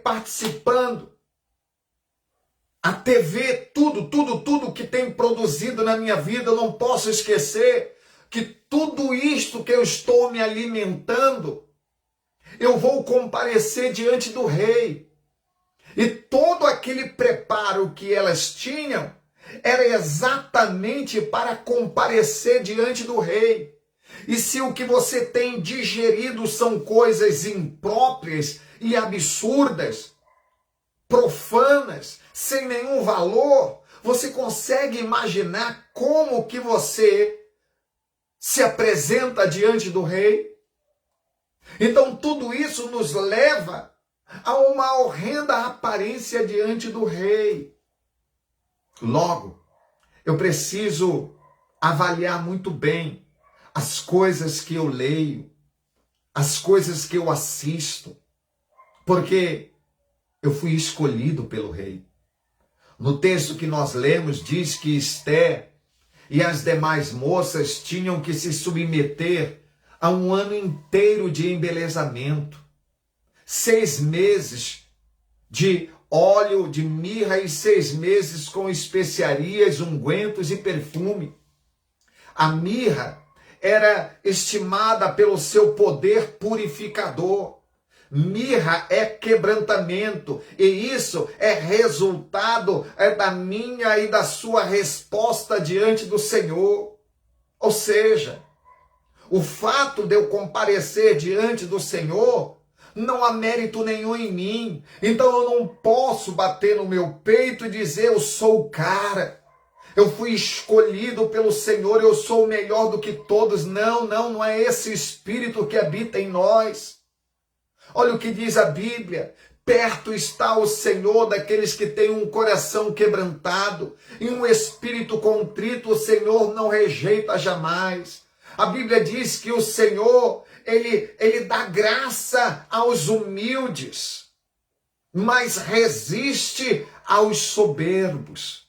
participando, a TV, tudo que tem produzido na minha vida. Eu não posso esquecer que tudo isto que eu estou me alimentando, eu vou comparecer diante do rei. E todo aquele preparo que elas tinham era exatamente para comparecer diante do rei. E se o que você tem digerido são coisas impróprias e absurdas, profanas, sem nenhum valor, você consegue imaginar como que você se apresenta diante do rei? Então tudo isso nos leva a uma horrenda aparência diante do rei. Logo, eu preciso avaliar muito bem as coisas que eu leio, as coisas que eu assisto, porque eu fui escolhido pelo rei. No texto que nós lemos, diz que Esther e as demais moças tinham que se submeter a um ano inteiro de embelezamento, 6 meses de óleo de mirra e 6 meses com especiarias, ungüentos e perfume. A mirra era estimada pelo seu poder purificador. Mirra é quebrantamento, e isso é resultado da minha e da sua resposta diante do Senhor. Ou seja, o fato de eu comparecer diante do Senhor, não há mérito nenhum em mim. Então eu não posso bater no meu peito e dizer eu sou o cara, eu fui escolhido pelo Senhor, eu sou melhor do que todos. Não é esse espírito que habita em nós. Olha o que diz a Bíblia: perto está o Senhor daqueles que têm um coração quebrantado e um espírito contrito, o Senhor não rejeita jamais. A Bíblia diz que o Senhor, ele dá graça aos humildes, mas resiste aos soberbos.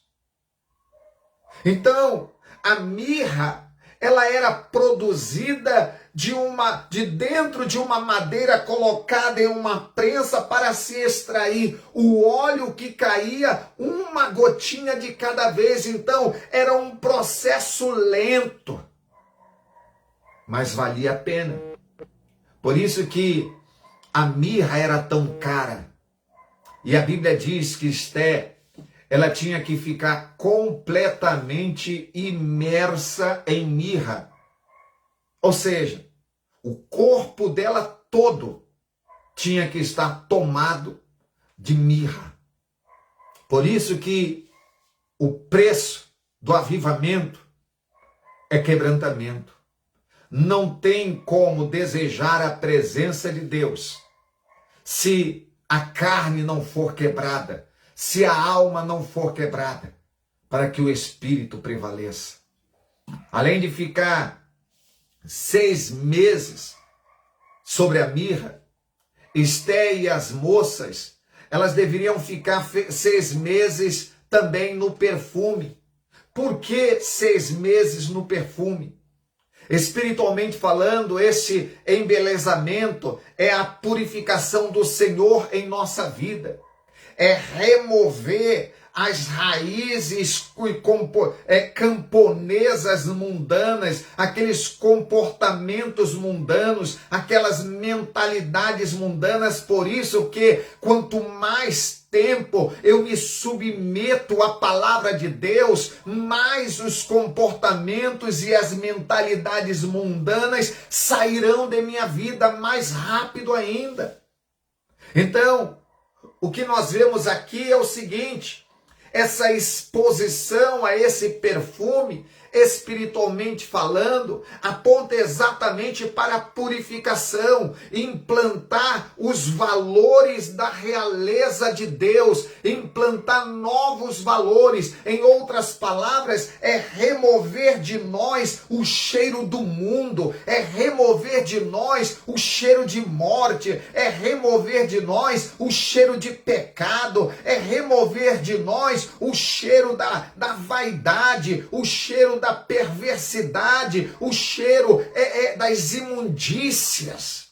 Então, a mirra, ela era produzida de dentro de uma madeira colocada em uma prensa para se extrair o óleo que caía uma gotinha de cada vez. Então, era um processo lento, mas valia a pena. Por isso que a mirra era tão cara. E a Bíblia diz que Esther, ela tinha que ficar completamente imersa em mirra. Ou seja, o corpo dela todo tinha que estar tomado de mirra. Por isso que o preço do avivamento é quebrantamento. Não tem como desejar a presença de Deus se a carne não for quebrada, se a alma não for quebrada, para que o espírito prevaleça. Além de ficar 6 meses sobre a mirra, Esther e as moças, elas deveriam ficar 6 meses também no perfume. Por que 6 meses no perfume? Espiritualmente falando, esse embelezamento é a purificação do Senhor em nossa vida. É remover as raízes camponesas mundanas, aqueles comportamentos mundanos, aquelas mentalidades mundanas. Por isso que quanto mais tempo eu me submeto à palavra de Deus, mais os comportamentos e as mentalidades mundanas sairão de minha vida mais rápido ainda. Então, o que nós vemos aqui é o seguinte: essa exposição a esse perfume espiritualmente falando, aponta exatamente para a purificação, implantar os valores da realeza de Deus, implantar novos valores. Em outras palavras, é remover de nós o cheiro do mundo, é remover de nós o cheiro de morte, é remover de nós o cheiro de pecado, é remover de nós o cheiro da vaidade, o cheiro da perversidade, o cheiro das imundícias,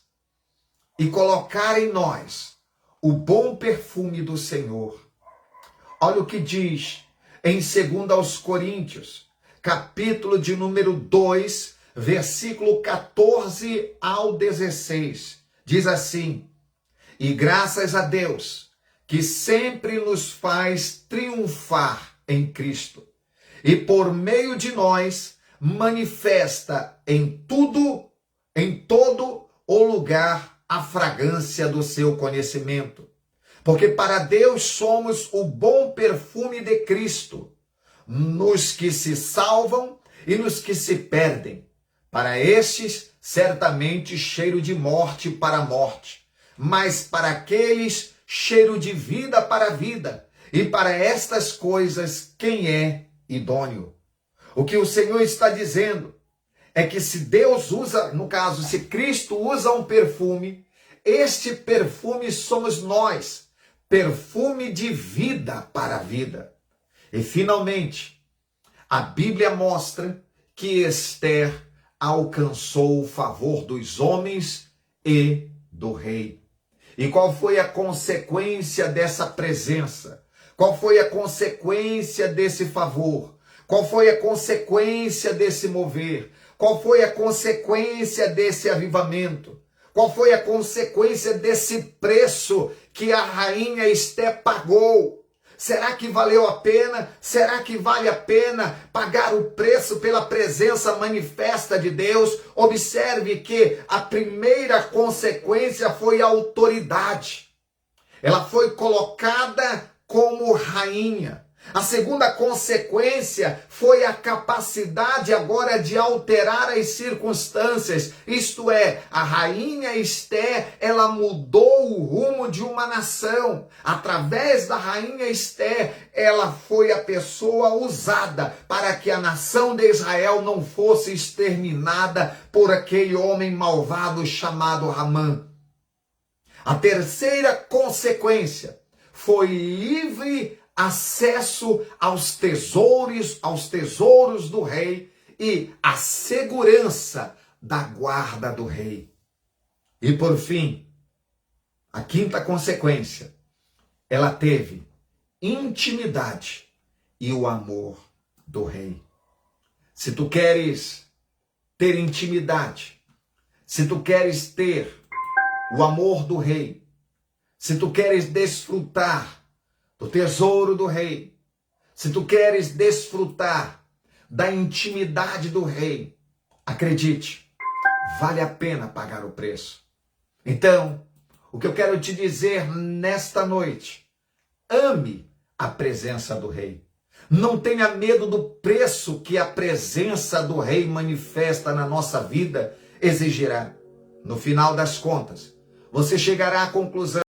e colocar em nós o bom perfume do Senhor. Olha o que diz em 2 Coríntios, capítulo de número 2, versículo 14 ao 16. Diz assim: e graças a Deus, que sempre nos faz triunfar em Cristo, e por meio de nós manifesta em tudo, em todo o lugar, a fragrância do seu conhecimento. Porque para Deus somos o bom perfume de Cristo, nos que se salvam e nos que se perdem. Para estes, certamente cheiro de morte para a morte, mas para aqueles, cheiro de vida para a vida. E para estas coisas, quem é idôneo? O que o Senhor está dizendo é que se Deus usa, no caso, se Cristo usa um perfume, este perfume somos nós, perfume de vida para a vida. E finalmente, a Bíblia mostra que Esther alcançou o favor dos homens e do rei. E qual foi a consequência dessa presença? Qual foi a consequência desse favor? Qual foi a consequência desse mover? Qual foi a consequência desse avivamento? Qual foi a consequência desse preço que a rainha Esther pagou? Será que valeu a pena? Será que vale a pena pagar o preço pela presença manifesta de Deus? Observe que a primeira consequência foi a autoridade. Ela foi colocada como rainha. A segunda consequência foi a capacidade agora de alterar as circunstâncias. Isto é, a rainha Esther, ela mudou o rumo de uma nação. Através da rainha Esther, ela foi a pessoa usada para que a nação de Israel não fosse exterminada por aquele homem malvado chamado Ramã. A terceira consequência foi livre acesso aos tesouros do rei e a segurança da guarda do rei. E por fim, a quinta consequência, ela teve intimidade e o amor do rei. Se tu queres ter intimidade, se tu queres ter o amor do rei, se tu queres desfrutar do tesouro do rei, se tu queres desfrutar da intimidade do rei, acredite, vale a pena pagar o preço. Então, o que eu quero te dizer nesta noite, ame a presença do rei. Não tenha medo do preço que a presença do rei manifesta na nossa vida exigirá. No final das contas, você chegará à conclusão